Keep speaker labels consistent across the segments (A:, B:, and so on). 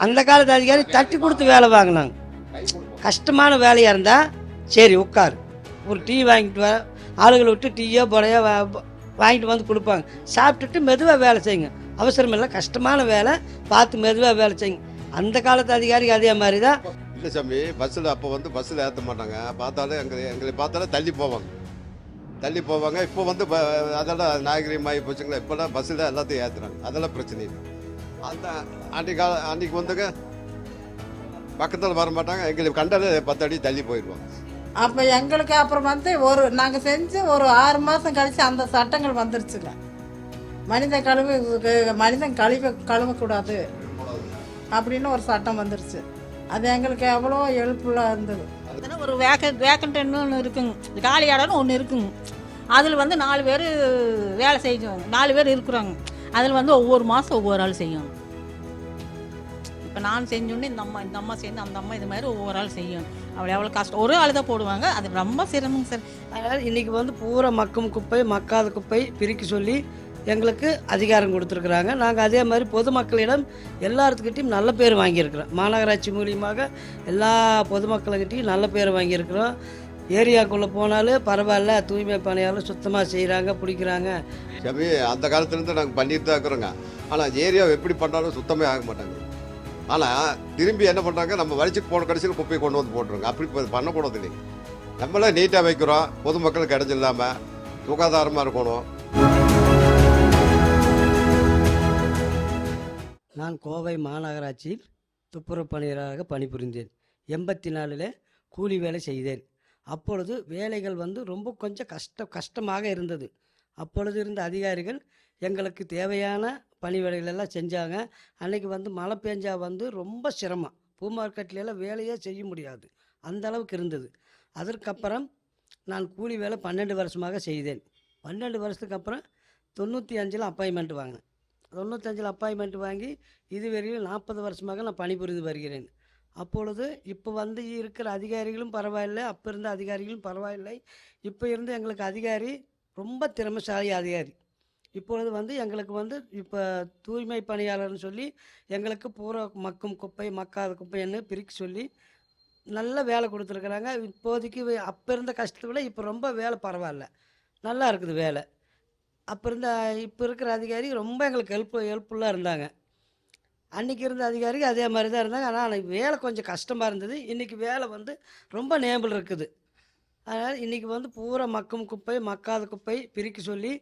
A: அந்த காலத்து அதிகாரி தட்டி கொடுத்து வேலை வாங்கினாங்க. கஷ்டமான வேலையாக இருந்தால் சரி உட்காரு, ஒரு டீ வாங்கிட்டு வர ஆளுகளை விட்டு டீயோ புடையோ வாங்கிட்டு வந்து கொடுப்பாங்க. சாப்பிட்டுட்டு மெதுவாக வேலை செய்யுங்க, அவசரம் இல்லை, கஷ்டமான வேலை பார்த்து மெதுவாக வேலை செய்யுங்க. அந்த காலத்து அதிகாரிக்கு அதே மாதிரி தான்.
B: இல்லை சாமி, பஸ்ஸில் அப்போ வந்து பஸ்ஸில் ஏற்ற மாட்டாங்க. பார்த்தாலும் எங்களை பார்த்தாலும் தள்ளி போவாங்க. இப்போ வந்து அதெல்லாம் நாகரிகமாகி போச்சுங்களா. இப்போல்லாம் பஸ்ஸில் எல்லாத்தையும் ஏற்றுறாங்க. அதெல்லாம் பிரச்சனை இல்லை. அந்த அன்றைக்கி வந்துங்க பக்கத்தில் வர மாட்டாங்க. எங்களுக்கு கண்டாலே 10 அடி தள்ளி போயிடுவாங்க.
C: அப்போ எங்களுக்கு அப்புறம் வந்து நாங்கள் செஞ்சு ஒரு 6 மாதம் கழித்து அந்த சட்டங்கள் வந்துருச்சுங்க. மனிதன் கழுவக்கூடாது அப்படின்னு ஒரு சட்டம் வந்துருச்சு. அது எங்களுக்கு எவ்வளோ ஹெல்ப்ஃபுல்லாக இருந்தது.
D: ஒரு வேக்கண்ட் ஒன்று இருக்குங்க, காலி இடம்னு ஒன்று இருக்குங்க. அதில் வந்து 4 பேர் வேலை செய்வாங்க, 4 பேர் இருக்கிறாங்க. அதில் வந்து ஒவ்வொரு மாதம் ஒவ்வொரு ஆள் செய்யணும். இப்போ நான் செஞ்சோன்னே இந்த அம்மா சேர்ந்து அந்த அம்மா இது மாதிரி ஒவ்வொரு ஆள் செய்யணும். அவ்வளோ எவ்வளோ கஷ்டம், ஒரு ஆள் தான் போடுவாங்க. அது ரொம்ப சிரமங்க சார்.
A: அதனால் இன்றைக்கி வந்து பூரா மக்கும் குப்பை மக்காத குப்பை பிரிக்க சொல்லி எங்களுக்கு அதிகாரம் கொடுத்துருக்குறாங்க. நாங்கள் அதே மாதிரி பொதுமக்களிடம் எல்லாத்துக்கிட்டையும் நல்ல பேர் வாங்கியிருக்கிறோம். மாநகராட்சி மூலியமாக எல்லா பொதுமக்களுக்கிட்டையும் நல்ல பேர் வாங்கியிருக்கிறோம். ஏரியாக்குள்ளே போனாலும் பரவாயில்ல, தூய்மை பணியாளர் சுத்தமாக செய்கிறாங்க, பிடிக்கிறாங்க.
B: சாமி, அந்த காலத்துலேருந்து நாங்கள் பண்ணிட்டு தான் இருக்கிறோங்க. ஆனால் ஏரியாவை எப்படி பண்ணாலும் சுத்தமே ஆக மாட்டாங்க. ஆனால் திரும்பி என்ன பண்ணுறாங்க, நம்ம வலிச்சுட்டு போன கடைசியில் குப்பையை கொண்டு வந்து போட்டுருங்க. அப்படி பண்ணக்கூடாது இல்லைங்க. நம்மளே நீட்டாக வைக்கிறோம், பொதுமக்களுக்கு இடைஞ்சில்லாமல் சுகாதாரமாக இருக்கணும்.
A: நான் கோவை மாநகராட்சியில் துப்புரவு பணியாளராக பணிபுரிந்தேன். 84 கூலி வேலை செய்தேன். அப்பொழுது வேலைகள் வந்து ரொம்ப கொஞ்சம் கஷ்டமாக இருந்தது. அப்பொழுது இருந்த அதிகாரிகள் எங்களுக்கு தேவையான பணி வேலைகளெல்லாம் செஞ்சாங்க. அன்றைக்கி வந்து மழை பெஞ்சா வந்து ரொம்ப சிரமம், பூ மார்க்கெட்லாம் வேலையே செய்ய முடியாது, அந்த அளவுக்கு இருந்தது. அதற்கப்புறம் நான் கூலி வேலை 12 வருஷமாக செய்தேன். 12 வருஷத்துக்கு அப்புறம் 95 அப்பாயின்மெண்ட் வாங்கினேன். 95 அப்பாயின்மெண்ட் வாங்கி இதுவரையும் 40 வருஷமாக நான் பணிபுரிந்து வருகிறேன். அப்பொழுது இப்போ வந்து இருக்கிற அதிகாரிகளும் பரவாயில்லை, அப்போ இருந்த அதிகாரிகளும் பரவாயில்லை. இப்போ இருந்து எங்களுக்கு அதிகாரி ரொம்ப திறமைசாலி அதிகாரி. இப்பொழுது வந்து எங்களுக்கு வந்து இப்போ தூய்மை பணியாளர்னு சொல்லி எங்களுக்கு பூரா மக்கும் குப்பை மக்காத குப்பைன்னு பிரிக்க சொல்லி நல்ல வேலை கொடுத்துருக்குறாங்க. இப்போதைக்கு அப்போ இருந்த கஷ்டத்தை விட இப்போ ரொம்ப வேலை பரவாயில்ல, நல்லா இருக்குது வேலை. இப்போ இருக்கிற அதிகாரி ரொம்ப எங்களுக்கு ஹெல்ப்ஃபுல்லாக இருந்தாங்க. அன்றைக்கி இருந்த அதிகாரிக்கு அதே மாதிரி தான் இருந்தாங்க. ஆனால் அன்றைக்கி வேலை கொஞ்சம் கஷ்டமாக இருந்தது. இன்றைக்கி வேலை வந்து ரொம்ப நேபிள் இருக்குது. அதனால் இன்றைக்கி வந்து பூரா மக்கும் குப்பை மக்காத குப்பை பிரிக்க சொல்லி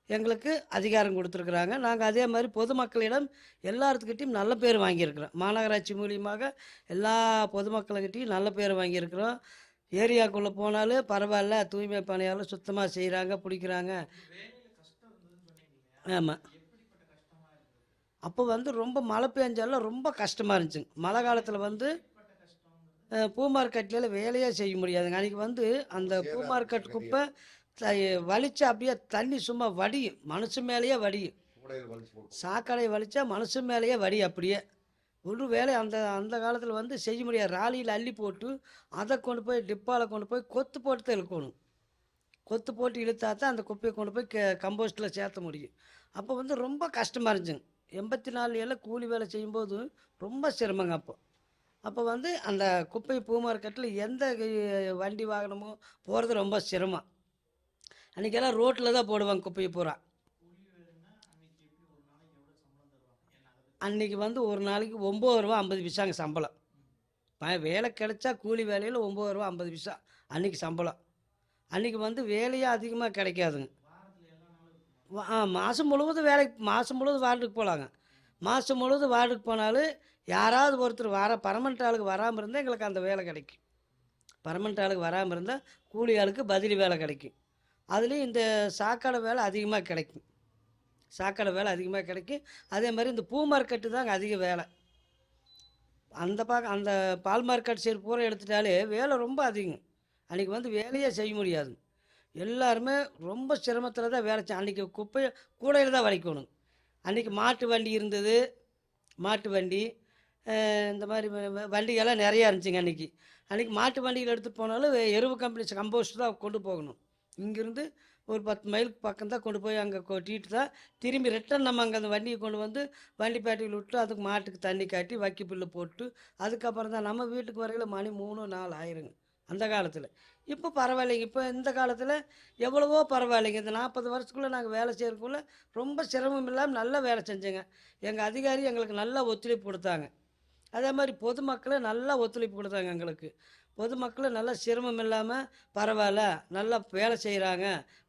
A: எங்களுக்கு அதிகாரம் கொடுத்துருக்குறாங்க. நாங்கள் அதே மாதிரி பொதுமக்களிடம் எல்லாத்துக்கிட்டையும் நல்ல பேர் வாங்கியிருக்கிறோம். மாநகராட்சி மூலியமாக எல்லா பொதுமக்களுக்கிட்டையும் நல்ல பேர் வாங்கியிருக்கிறோம். ஏரியாக்குள்ளே போனாலும் பரவாயில்ல, தூய்மை பணியாளர் சுத்தமாக செய்கிறாங்க, பிடிக்கிறாங்க. ஆமாம், அப்போ வந்து ரொம்ப மழை பெஞ்சாலும் ரொம்ப கஷ்டமாக இருந்துச்சுங்க. மழை காலத்தில் வந்து பூ மார்க்கெட்டில் வேலையே செய்ய முடியாதுங்க. அன்றைக்கி வந்து அந்த பூ மார்க்கெட் குப்பை வலிச்சா அப்படியே தண்ணி சும்மா வடியும், மனுஷன் மேலேயே வடியும். சாக்கடை வலிச்சா மனுஷன் மேலேயே வடியும். அப்படியே ஒரு வேலை அந்த காலத்தில் வந்து செய்ய முடியாது. ராலியில் அள்ளி போட்டு அதை கொண்டு போய் டிப்பாவில் கொண்டு போய் கொத்து போட்டு தான் இழுக்கணும். கொத்து போட்டு இழுத்தா தான் அந்த குப்பையை கொண்டு போய் கம்போஸ்ட்டில் சேர்த்த முடியும். அப்போ வந்து ரொம்ப கஷ்டமாக இருந்துச்சுங்க. 84 கூலி வேலை செய்யும்போது ரொம்ப சிரமங்க. அப்போ வந்து அந்த குப்பை பூ மார்க்கெட்டில் எந்த வண்டி வாகனமோ போகிறது ரொம்ப சிரமம். அன்றைக்கெல்லாம் ரோட்டில் தான் போடுவாங்க குப்பையை பூரா. அன்றைக்கி வந்து ஒரு நாளைக்கு 9 ரூபா 50 பைசாங்க சம்பளம். வேலை கிடைச்சா கூலி வேலையில் 9 ரூபா 50 பைசா அன்றைக்கி சம்பளம். அன்றைக்கி வந்து வேலையே அதிகமாக கிடைக்காதுங்க. மாதம் முழுவதும் மாதம் முழுவதும் வார்டுக்கு போகலாங்க. மாதம் முழுவதும் வார்டுக்கு போனாலும் யாராவது ஒருத்தர் பர்மனெண்ட் ஆளுக்கு வராமல் இருந்தால் எங்களுக்கு அந்த வேலை கிடைக்கும். பர்மனெண்ட் ஆளுக்கு வராமல் இருந்தால் கூலி ஆளுக்கு பதிலி வேலை கிடைக்கும். அதுலேயும் இந்த சாக்கடை வேலை அதிகமாக கிடைக்கும். அதே மாதிரி இந்த பூ மார்க்கெட்டு தாங்க அதிக வேலை. அந்த பால் மார்க்கெட் சைடு பூரா எடுத்துட்டாலே வேலை ரொம்ப அதிகம். அன்றைக்கி வந்து வேலையே செய்ய முடியாது. எல்லாருமே ரொம்ப சிரமத்தில் தான் வேலை அன்றைக்கி குப்பையை கூடையில் தான் வலிக்கணும். அன்றைக்கி மாட்டு வண்டி இருந்தது, மாட்டு வண்டி இந்த மாதிரி வண்டிகள்லாம் நிறையா இருந்துச்சுங்க. அன்றைக்கி மாட்டு வண்டியில் எடுத்துகிட்டு போனாலும் எருவு கம்பெனி கம்போஸ்ட் தான் கொண்டு போகணும். இங்கேருந்து ஒரு 10 மைலுக்கு பக்கம் தான் கொண்டு போய் அங்கே கொட்டிட்டு தான் திரும்பி ரிட்டன் நம்ம அங்கே அந்த வண்டியை கொண்டு வந்து வண்டிப்பேட்டையில் விட்டு அதுக்கு மாட்டுக்கு தண்ணி காட்டி வைக்கி புல்லு போட்டு அதுக்கப்புறம் தான் நம்ம வீட்டுக்கு வரையில் மணி 3 4 ஆயிருங்க அந்த காலத்தில். இப்போ பரவாயில்லைங்க. இப்போ இந்த காலத்தில் எவ்வளவோ பரவாயில்லைங்க. இந்த 40 வருஷத்துக்குள்ளே நாங்கள் வேலை செய்யறதுக்குள்ளே ரொம்ப சிரமம் இல்லாமல் நல்லா வேலை செஞ்சேங்க. எங்கள் அதிகாரி எங்களுக்கு நல்லா ஒத்துழைப்பு கொடுத்தாங்க. அதே மாதிரி பொதுமக்களும் நல்லா ஒத்துழைப்பு கொடுத்தாங்க எங்களுக்கு. பொதுமக்களும் நல்லா சிரமம் இல்லாமல் பரவாயில்ல நல்லா வேலை செய்கிறாங்க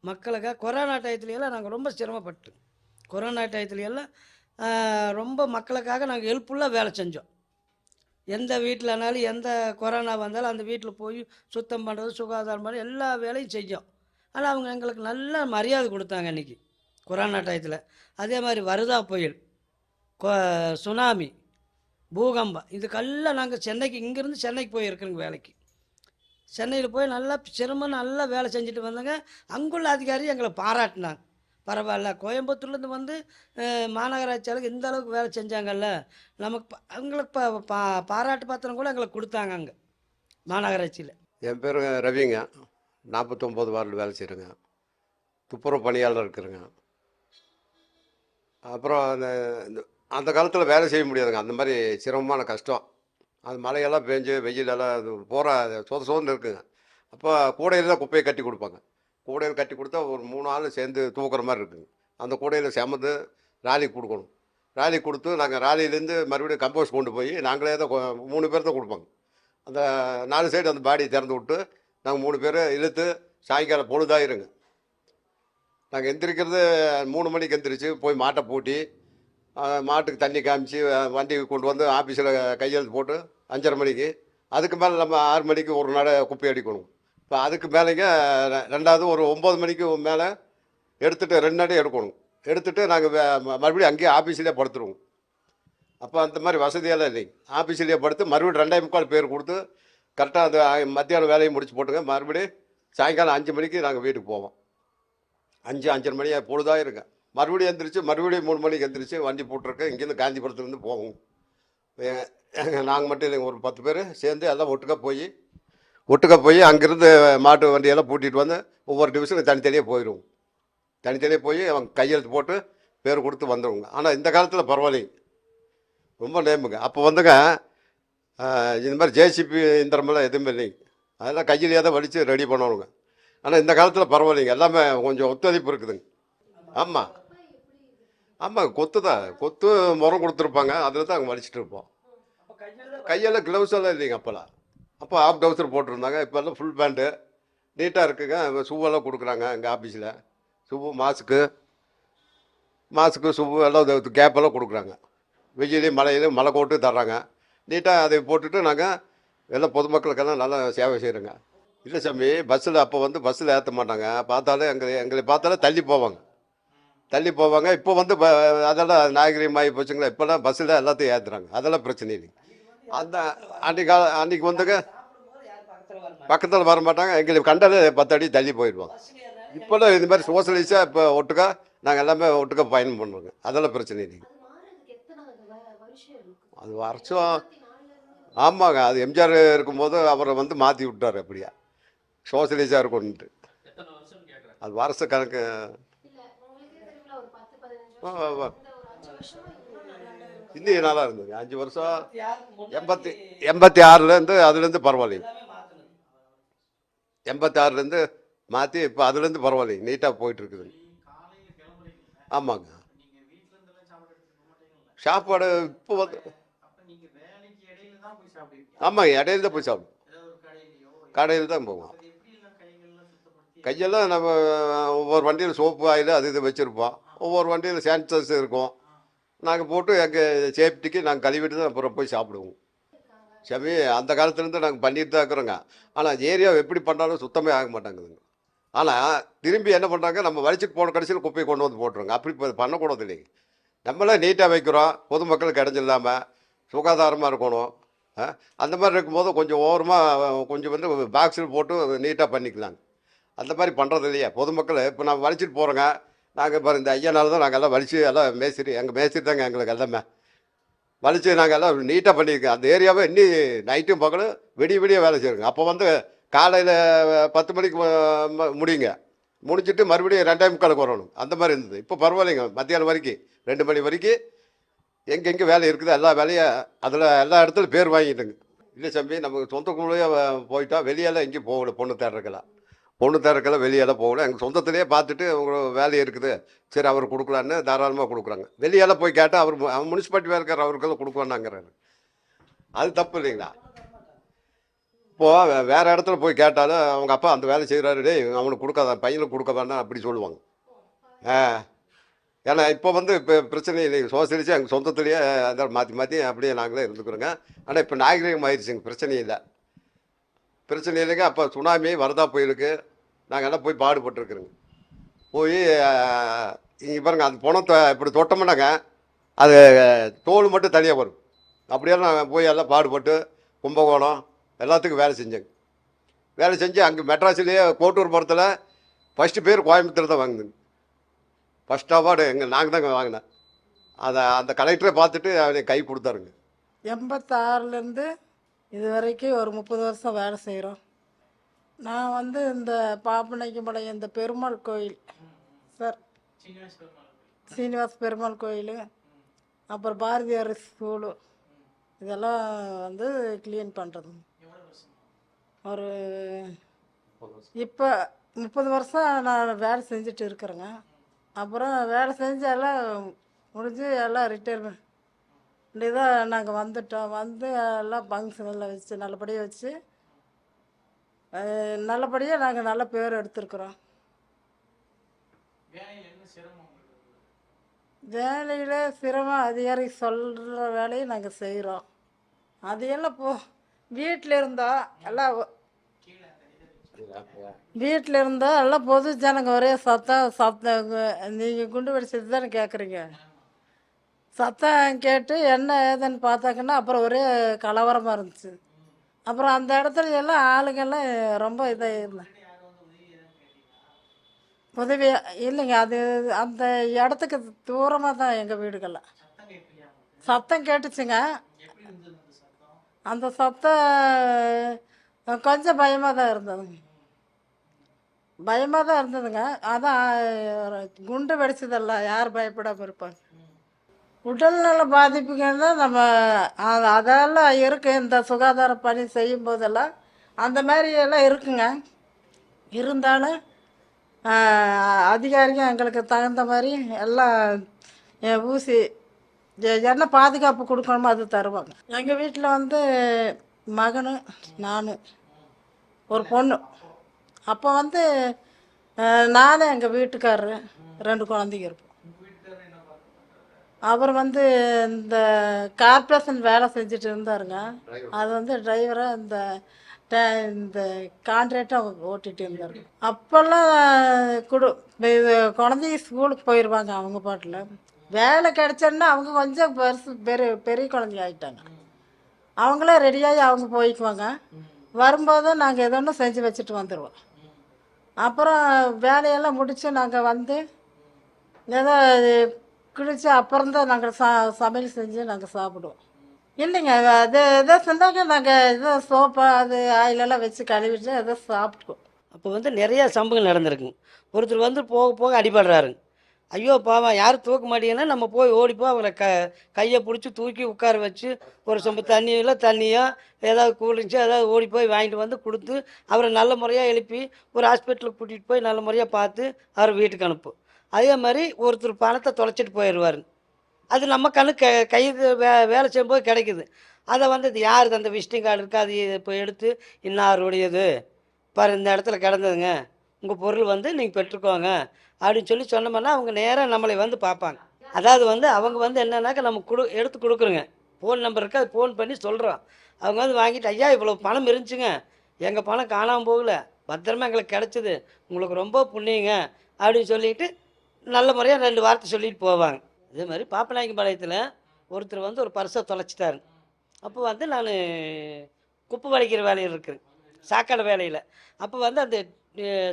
A: மக்களுக்காக. கொரோனா டயத்துலையெல்லாம் நாங்கள் ரொம்ப சிரமப்பட்டோம். கொரோனா டயத்துலையெல்லாம் ரொம்ப மக்களுக்காக நாங்கள் ஹெல்ப்ஃபுல்லாக வேலை செஞ்சோம். எந்த வீட்டிலனாலும் எந்த கொரோனா வந்தாலும் அந்த வீட்டில் போய் சுத்தம் பண்ணுறது சுகாதாரம் பண்ணுறது எல்லா வேலையும் செஞ்சோம். ஆனால் அவங்க எங்களுக்கு நல்ல மரியாதை கொடுத்தாங்க அன்றைக்கி கொரோனா டயத்தில். அதே மாதிரி வருதா புயல், சுனாமி, பூகம்பம் இதுக்கெல்லாம் நாங்கள் சென்னைக்கு இங்கேருந்து சென்னைக்கு போயிருக்கிறோங்க வேலைக்கு. சென்னையில் போய் நல்லா சிரமம் நல்லா வேலை செஞ்சுட்டு வந்தாங்க. அங்குள்ள அதிகாரி எங்களை பாராட்டினாங்க. பரவாயில்ல கோயம்புத்தூர்லேருந்து வந்து மாநகராட்சியாளுக்கு இந்த அளவுக்கு வேலை செஞ்சாங்கல்ல நமக்கு அவங்களுக்கு பாராட்டு பத்திரம் கூட எங்களுக்கு கொடுத்தாங்க அங்கே மாநகராட்சியில்.
B: என் பேர் ரவிங்க. 49 வார்டில் வேலை செய்கிறேங்க. துப்புரவு பணியாளர் இருக்கிறேங்க. அப்புறம் அந்த காலத்தில் வேலை செய்ய முடியாதுங்க. அந்த மாதிரி சிரமமான கஷ்டம். அது மழையெல்லாம் பேஞ்சு வெயிலெல்லாம் அது போகிற சோதனை இருக்குங்க. அப்போ கூடையில் தான் குப்பையை கட்டி கொடுப்பாங்க. கூடையில் கட்டி கொடுத்தா ஒரு 3 ஆள் சேர்ந்து தூக்குற மாதிரி இருக்குங்க. அந்த கூடையில் செமந்து ராலி கொடுக்கணும். ராலி கொடுத்து நாங்கள் ராலியிலேருந்து மறுபடியும் கம்போஸ்ட் கொண்டு போய் நாங்களே தான் 3 பேர் தான் கொடுப்பாங்க. அந்த 4 சைடு அந்த பாடியை திறந்து விட்டு நாங்கள் 3 பேர் இழுத்து சாயங்காலம் பொழுதாயிருங்க. நாங்கள் எந்திரிக்கிறது 3 மணிக்கு எந்திரிச்சு போய் மாட்டை பூட்டி மாட்டுக்கு தண்ணி காமிச்சு வண்டி கொண்டு வந்து ஆஃபீஸில் கையெழுத்து போட்டு 5:30 மணிக்கு. அதுக்கு மேலே நம்ம 6 மணிக்கு ஒரு நாள் குப்பை அடிக்கணும். இப்போ அதுக்கு மேலேங்க ரெண்டாவது ஒரு 9 மணிக்கு மேலே எடுத்துகிட்டு 2 நாளே எடுக்கணும். எடுத்துகிட்டு நாங்கள் மறுபடியும் அங்கேயே ஆஃபீஸ்லேயே படுத்துருவோம். அப்போ அந்த மாதிரி வசதியெல்லாம் இல்லைங்க. ஆஃபீஸ்லேயே படுத்து மறுபடியும் 2:45 பேர் கொடுத்து கரெக்டாக அந்த மத்தியானம் வேலையை முடிச்சு போட்டுங்க. மறுபடியும் சாயங்காலம் 5 மணிக்கு நாங்கள் வீட்டுக்கு போவோம். 5:30 மணி பொழுதாக இருங்க. மறுபடியும் எந்திரிச்சு மறுபடியும் 3 மணிக்கு எந்திரிச்சு வண்டி போட்டிருக்கேன். இங்கேருந்து காந்திபுரத்துலேருந்து போவோம். நாங்கள் மட்டும் இல்லைங்க, ஒரு 10 பேர் சேர்ந்து எல்லாம் ஒட்டுக்க போய் அங்கேருந்து மாட்டு வண்டியெல்லாம் பூட்டிகிட்டு வந்து ஒவ்வொரு டிவிஷனுக்கு தனித்தனியாக போயிடுவோம். தனித்தனியாக போய் அவங்க கையெழுத்து போட்டு பேர் கொடுத்து வந்துடுவோங்க. ஆனால் இந்த காலத்தில் பரவாயில்லைங்க, ரொம்ப நேமுங்க. அப்போ வந்துங்க இந்த மாதிரி ஜேசிபி இயந்திரமெல்லாம் எதுவுமே இல்லைங்க. அதெல்லாம் கையிலேயே தான் வலித்து ரெடி பண்ணணுங்க. ஆனால் இந்த காலத்தில் பரவாயில்லைங்க, எல்லாமே கொஞ்சம் ஒத்துழைப்பு இருக்குதுங்க. ஆமாம் கொத்து முறம் கொடுத்துருப்பாங்க. அதில் தான் அங்கே வலிச்சுட்டு இருப்போம். கையெல்லாம் க்ளவுஸ் எல்லாம் இல்லைங்க அப்போல்லாம். அப்போ ஆஃப் டவுசர் போட்டிருந்தாங்க. இப்போ எல்லாம் ஃபுல் பேண்ட்டு நீட்டாக இருக்குங்க. ஷூவெல்லாம் கொடுக்குறாங்க எங்கள் ஆஃபீஸில். ஷூவு மாஸ்க்கு ஷூவு எல்லாம் கேப்பெல்லாம் கொடுக்குறாங்க. வெயிலையும் மழையிலையும் மழை கோட்டு தர்றாங்க. நீட்டாக அதை போட்டுட்டு நாங்கள் எல்லாம் பொதுமக்களுக்கெல்லாம் நல்லா சேவை செய்கிறோங்க. இல்லை சாமி, பஸ்ஸில் அப்போ வந்து பஸ்ஸில் ஏற்ற மாட்டாங்க. பார்த்தாலே எங்களை பார்த்தாலே தள்ளி போவாங்க. இப்போ வந்து அதெல்லாம் நாகரிகமாகி போச்சுங்களா. இப்போல்லாம் பஸ்ஸில் எல்லாத்தையும் ஏற்றுறாங்க. அதெல்லாம் பிரச்சனை இல்லைங்க. அந்த அன்றைக்கி வந்துங்க பக்கத்தில் வர மாட்டாங்க. எங்களுக்கு கண்டாலே 10 அடி தள்ளி போயிடுவாங்க. இப்போல்லாம் இது மாதிரி சோசியலிஸ்டாக இப்போ ஒட்டுக்கா நாங்கள் எல்லாமே ஒட்டுக்கா பயணம் பண்ணுறோங்க. அதெல்லாம் பிரச்சனை இல்லைங்க. அது வருஷம் ஆமாங்க. அது எம்ஜிஆர் இருக்கும்போது அவரை வந்து மாற்றி விட்டார். அப்படியா சோசியலிஸ்டாக இருக்கும்ன்ட்டு. அது வருஷ கணக்கு இன்னும் நல்லா இருந்தது. 5 வருஷம் 86லேருந்து அதுலேருந்து பரவாயில்லைங்க. 86லேருந்து மாற்றி இப்போ அதுலேருந்து பரவாயில்லைங்க, நீட்டாக போயிட்டு இருக்குதுங்க. ஆமாங்க. சாப்பாடு இப்போ வந்து ஆமாங்க இடையில தான் போய் சாப்பிடுவோம். கடையில் தான் போவோம். கையெல்லாம் நம்ம ஒவ்வொரு வண்டியில் சோப்பு ஆயில் அது இது வச்சுருப்போம். ஒவ்வொரு வண்டியில் சானிடைசர் இருக்கும். நாங்கள் போட்டு எங்கள் சேஃப்டிக்கு நாங்கள் கழுவிட்டு தான் அப்புறம் போய் சாப்பிடுவோம். சரி, அந்த காலத்துலேருந்து நாங்கள் பண்ணிட்டு தான் இருக்கிறோங்க. ஆனால் ஏரியா எப்படி பண்ணாலும் சுத்தமே ஆக மாட்டாங்குதுங்க. ஆனால் திரும்பி என்ன பண்ணுறாங்க, நம்ம வலிச்சுட்டு போன கடைசியில் குப்பையை கொண்டு வந்து போட்டுருங்க. அப்படி பண்ணக்கூடாது இல்லைங்க. நம்மளாம் நீட்டாக வைக்கிறோம், பொதுமக்களுக்கு இடைஞ்சில்லாமல் சுகாதாரமாக இருக்கணும். அந்த மாதிரி இருக்கும்போது கொஞ்சம் ஓரமாக கொஞ்சம் வந்து பாக்ஸில் போட்டு நீட்டாக பண்ணிக்கலாங்க. அந்த மாதிரி பண்ணுறது இல்லையா பொதுமக்கள். இப்போ நான் வலிச்சுட்டு போகிறோங்க. நாங்கள் இப்போ இந்த ஐயனால தான் நாங்கள் எல்லாம் வலிச்சு எல்லாம் மேஸ்திரி எங்கள் மேஸ்திரி தாங்க எங்களுக்கு எல்லாமே வலிச்சு நாங்கள் எல்லாம் நீட்டாக பண்ணியிருக்கோம். அந்த ஏரியாவை இன்னி நைட்டும் பகலும் விடிய வேலை செய்யுங்க. அப்போ வந்து காலையில் 10 மணிக்கு முடியுங்க. முடிச்சுட்டு மறுபடியும் 2:45 வரணும். அந்த மாதிரி இருந்தது. இப்போ பரவாயில்லைங்க, மத்தியானம் வரைக்கும் 2 மணி வரைக்கும் எங்கெங்கே வேலை இருக்குது எல்லா வேலையும் அதில் எல்லா இடத்துலையும் பேர் வாங்கிட்டுங்க. இல்லை தம்பி, நமக்கு சொந்த குழுவே போயிட்டா வெளியெல்லாம் எங்கேயும் போகணும். பொண்ணு தேடுறக்கெல்லாம் வெளியெல்லாம் போகணும். எங்கள் சொந்தத்திலேயே பார்த்துட்டு அவங்க வேலை இருக்குது, சரி அவர் கொடுக்கலான்னு தாராளமாக கொடுக்குறாங்க. வெளியெல்லாம் போய் கேட்டால் அவர் முனிசிபாலிட்டி வேலை இருக்கிற அவருக்கெல்லாம் கொடுக்குவானாங்கிறாரு. அது தப்பு இல்லைங்களா? இப்போது வேறு இடத்துல போய் கேட்டாலும் அவங்க அப்பா அந்த வேலை செய்கிறாரு, டேய் அவனுக்கு கொடுக்காதான், பையனுக்கு கொடுக்க வேண்டாம் அப்படி சொல்லுவாங்க. ஏன்னா இப்போ இப்போ பிரச்சனை இல்லைங்க, சோசியலிச்சு எங்கள் சொந்தத்துலேயே அந்த மாற்றி அப்படியே நாங்களே இருந்துக்கிறோங்க. ஆனால் இப்போ நாகரிகம் ஆயிடுச்சுங்க, பிரச்சனை இல்லைங்க. அப்போ சுனாமி வரதா புயலுக்கு நாங்கள் எல்லாம் போய் பாடுபட்டுருக்குறோங்க. போய் இங்கே பாருங்கள், அந்த பணத்தை இப்படி தொட்டோம்னாங்க அது தோல் மட்டும் தனியாக வரும். அப்படியெல்லாம் நாங்கள் போய் எல்லாம் பாடுபட்டு கும்பகோணம் எல்லாத்துக்கும் வேலை செஞ்சு அங்கே மெட்ராஸ்லேயே கோட்டூர் மரத்தில் ஃபஸ்ட்டு பேர் கோயம்புத்தூர் தான் வாங்குதுங்க. ஃபஸ்ட் அவார்டு நாங்கள் தாங்க வாங்கினேன். அந்த கலெக்டரை பார்த்துட்டு அவரை கை கொடுத்தாருங்க.
C: 86லேருந்து இது வரைக்கும் ஒரு 30 வருஷம் வேலை செய்கிறோம். நான் இந்த பாப்பநாயக்கம்பாளையம் இந்த பெருமாள் கோயில் சார், சீனிவாச பெருமாள் கோயில், அப்புறம் பாரதியார் ஸ்கூலு, இதெல்லாம் க்ளீன் பண்ணுறது. ஒரு இப்போ 30 வருஷம் நான் வேலை செஞ்சுட்டு இருக்கிறேங்க. அப்புறம் வேலை செஞ்சு எல்லாம் முடிஞ்சு எல்லாம் ரிட்டையர்மெண்ட் இதான் நாங்கள் வந்துட்டோம். எல்லாம் ஃபங்க்ஷன் எல்லாம் வச்சு நல்லபடியாக வச்சு நல்லபடியாக நாங்கள் நல்ல பேர் எடுத்துருக்குறோம். வேலையில் சிரமம் அதிகாரி சொல்கிற வேலையை நாங்கள் செய்கிறோம். அதையெல்லாம் வீட்டில் இருந்தால் எல்லாம் பொது ஜனங்க ஒரே சத்தம் நீங்கள் குண்டு வெடிச்சது தானே கேட்குறீங்க. சத்தம் கேட்டு என்ன ஏதுன்னு பார்த்தாங்கன்னா அப்புறம் ஒரே கலவரமாக இருந்துச்சு. அப்புறம் அந்த இடத்துல எல்லாம் ஆளுங்கெல்லாம் ரொம்ப இதாக இருந்தேன். உதவி இல்லைங்க, அது அந்த இடத்துக்கு தூரமாக தான் எங்கள் வீடுகள்லாம். சத்தம் கேட்டுச்சுங்க. அந்த சத்தம் கொஞ்சம் பயமாக தான் இருந்ததுங்க. அதான் குண்டு வெடிச்சதல்ல, யார் பயப்படாமல் இருப்பாங்க. உடல்நல பாதிப்புங்கன்னா நம்ம அதெல்லாம் இருக்குது. இந்த சுகாதார பணி செய்யும் போதெல்லாம் அந்த மாதிரி எல்லாம் இருக்குங்க. இருந்தாலும் அதிகாரிகள் எங்களுக்கு தகுந்த மாதிரி எல்லாம் ஊசி என்ன பாதுகாப்பு கொடுக்கணுமோ அது தருவாங்க. எங்கள் வீட்டில் மகனு, நான், ஒரு பொண்ணு. அப்போ நானும் எங்கள் வீட்டுக்காரரு 2 குழந்தைங்க இருப்போம். அவர் இந்த கார்பரேஷன் வேலை செஞ்சுட்டு இருந்தாருங்க. அது டிரைவராக இந்த கான்ட்ராக்டாக ஓட்டிகிட்டு இருந்தார். அப்போல்லாம் இது குழந்தைங்க ஸ்கூலுக்கு போயிடுவாங்க அவங்க பாட்டில். வேலை கிடைச்சோன்னா அவங்க கொஞ்சம் பெரிய குழந்தைங்க ஆகிட்டாங்க. அவங்களே ரெடியாகி அவங்க போய்க்குவாங்க. வரும்போது நாங்கள் ஏதோ ஒன்று செஞ்சு வச்சுட்டு வந்துடுவோம். அப்புறம் வேலையெல்லாம் முடித்து நாங்கள் ஏதோ குளிச்சு அப்புறம்தான் நாங்கள் சமையல் செஞ்சு நாங்கள் சாப்பிடுவோம். இல்லைங்க, அது எதோ செஞ்சாங்க. நாங்கள் ஏதோ சோப்பா அது ஆயிலெல்லாம் வச்சு கழுவிட்டு எதோ சாப்பிட்டுக்குவோம்.
A: அப்போ நிறையா சம்பவங்கள் நடந்திருக்குங்க. ஒருத்தர் போக போக அடிபடுறாருங்க. ஐயோ பாவம், யாரும் தூக்க மாட்டீங்கன்னா நம்ம போய் ஓடிப்போ அவரை கையை பிடிச்சி தூக்கி உட்கார வச்சு ஒரு சொம்பு தண்ணியோ ஏதாவது கூலிங்ஸோ ஏதாவது ஓடி போய் வாங்கிட்டு கொடுத்து அவரை நல்ல முறையாக எழுப்பி ஒரு ஹாஸ்பிட்டலுக்கு கூட்டிகிட்டு போய் நல்ல முறையாக பார்த்து அவரை வீட்டுக்கு அனுப்பும். அதே மாதிரி ஒருத்தர் பணத்தை தொலைச்சிட்டு போயிடுவார். அது நம்ம கைது வேலை செய்யும்போது கிடைக்குது. அதை இது யாருக்கு அந்த விசிட்டிங் கார்டு இருக்குது, அது இப்போ எடுத்து இன்னாருடையது பாரு, இந்த இடத்துல கிடந்ததுங்க, உங்கள் பொருள் நீங்கள் பெற்றுக்கோங்க அப்படின்னு சொன்னோம்னா அவங்க நேராக நம்மளை பார்ப்பாங்க. அதாவது அவங்க என்னன்னாக்கா நம்ம எடுத்து கொடுக்குறோங்க. ஃபோன் நம்பர் இருக்குது, அது ஃபோன் பண்ணி சொல்கிறோம். அவங்க வாங்கிட்டு, ஐயா இவ்வளோ பணம் இருந்துச்சுங்க, எங்கள் பணம் காணாமல் போகல, பத்திரமா எங்களுக்கு கிடச்சிது, உங்களுக்கு ரொம்ப புண்ணியங்க அப்படின்னு சொல்லிட்டு நல்ல முறையாக 2 வார்த்தை சொல்லிட்டு போவாங்க. இதே மாதிரி பாப்பநாயக்கம்பாளையத்தில் ஒருத்தர் ஒரு பர்ஸை தொலைச்சிட்டாரு. அப்போ நான் குப்பை வலிக்கிற வேலையில் இருக்கிறேன், சாக்காடு வேலையில். அப்போ அந்த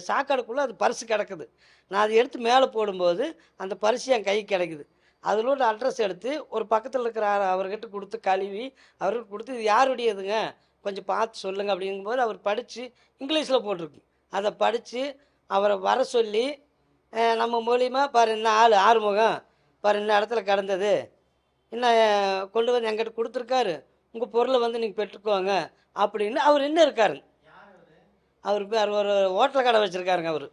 A: சாக்காடுக்குள்ளே அது பர்ஸு கிடக்குது. நான் அதை எடுத்து மேலே போடும்போது அந்த பரிசு என் கைக்கு கிடைக்குது. அதில் ஒரு அட்ரஸ் எடுத்து ஒரு பக்கத்தில் இருக்கிற அவர்கிட்ட கொடுத்து கழுவி அவர்கிட்ட கொடுத்து இது யாருடையதுங்க கொஞ்சம் பார்த்து சொல்லுங்கள் அப்படிங்கும்போது அவர் படித்து இங்கிலீஷில் போட்டிருக்கு. அதை படித்து அவரை வர சொல்லி நம்ம மூலியமாக பாரு இன்னும் ஆள் ஆறுமுகம் பாரு இன்னும் இடத்துல கிடந்தது இன்னும் கொண்டு வந்து எங்கிட்ட கொடுத்துருக்காரு, உங்கள் பொருளை வந்து நீங்கள் பெற்றுக்கோங்க அப்படின்னு அவர் இன்னும் இருக்காருங்க. அவர் பேர் ஒரு ஹோட்டல் கடை வச்சுருக்காருங்க. அவர்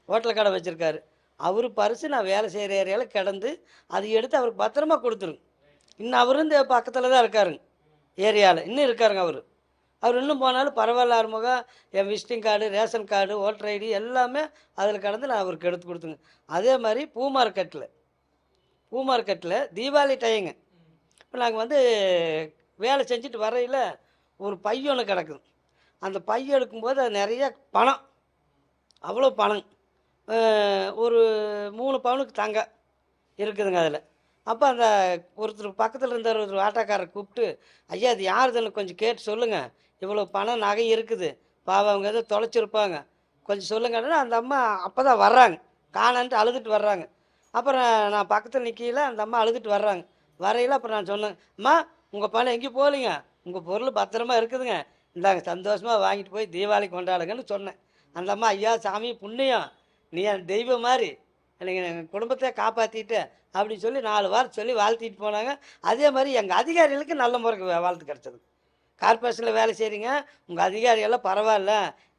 A: ஹோட்டல் கடை வச்சுருக்காரு. அவர் பரிசு நான் வேலை செய்கிற ஏரியாவில் கிடந்து அது எடுத்து அவருக்கு பத்திரமா கொடுத்துருங்க. இன்னும் அவரும் இந்த பக்கத்தில் தான் இருக்காருங்க, ஏரியாவில் இன்னும் இருக்காருங்க. அவர் இன்னும் போனாலும் பரவாயில்ல ஆறுமுகம், என் visiting card, ration card, voter ID எல்லாமே அதில் கடந்து நான் அவருக்கு எடுத்து கொடுத்துங்க. அதே மாதிரி பூ மார்க்கெட்டில் தீபாவளி டைங்க இப்போ நாங்கள் வந்து வேலை செஞ்சுட்டு வரையில் ஒரு பை ஒன்று கிடக்குது. அந்த பை எடுக்கும்போது அது நிறைய பணம், அவ்வளோ பணம், ஒரு 3 பவுனுக்கு தங்க இருக்குதுங்க அதில். அப்போ அந்த ஒருத்தர் பக்கத்தில் இருந்த ஒரு ஆட்டோக்காரர் கூப்பிட்டு, ஐயா அது யாருதுன்னு கொஞ்சம் கேட்டு சொல்லுங்கள், இவ்வளோ பணம் நகை இருக்குது, பாவம் அவங்க ஏதோ தொலைச்சிருப்பாங்க, கொஞ்சம் சொல்லுங்கன்னா அந்த அம்மா அப்போ தான் வர்றாங்க, காணான்ட்டு அழுதுட்டு வர்றாங்க. அப்புறம் நான் பக்கத்தில் நிற்கல, அந்த அம்மா அழுதுட்டு வர்றாங்க. வரையில் அப்புறம் நான் சொன்னேன், அம்மா உங்கள் பணம் எங்கேயும் போகலிங்க, உங்கள் பொருள் பத்திரமா இருக்குதுங்க, இந்தாங்க சந்தோஷமாக வாங்கிட்டு போய் தீபாவளி கொண்டாடுங்கன்னு சொன்னேன். அந்த அம்மா, ஐயா சாமி புண்ணியம், நீ என் தெய்வம் மாதிரி நீங்கள் எங்கள் குடும்பத்தை காப்பாற்றிட்டு அப்படின்னு சொல்லி 4 வாரம் சொல்லி வாழ்த்திட்டு போனாங்க. அதே மாதிரி எங்கள் அதிகாரிகளுக்கு நல்ல முறைக்கு வாழ்த்து கிடச்சது. கார்பரேஷனில் வேலை செய்கிறீங்க, உங்கள் அதிகாரியெல்லாம் பரவாயில்ல,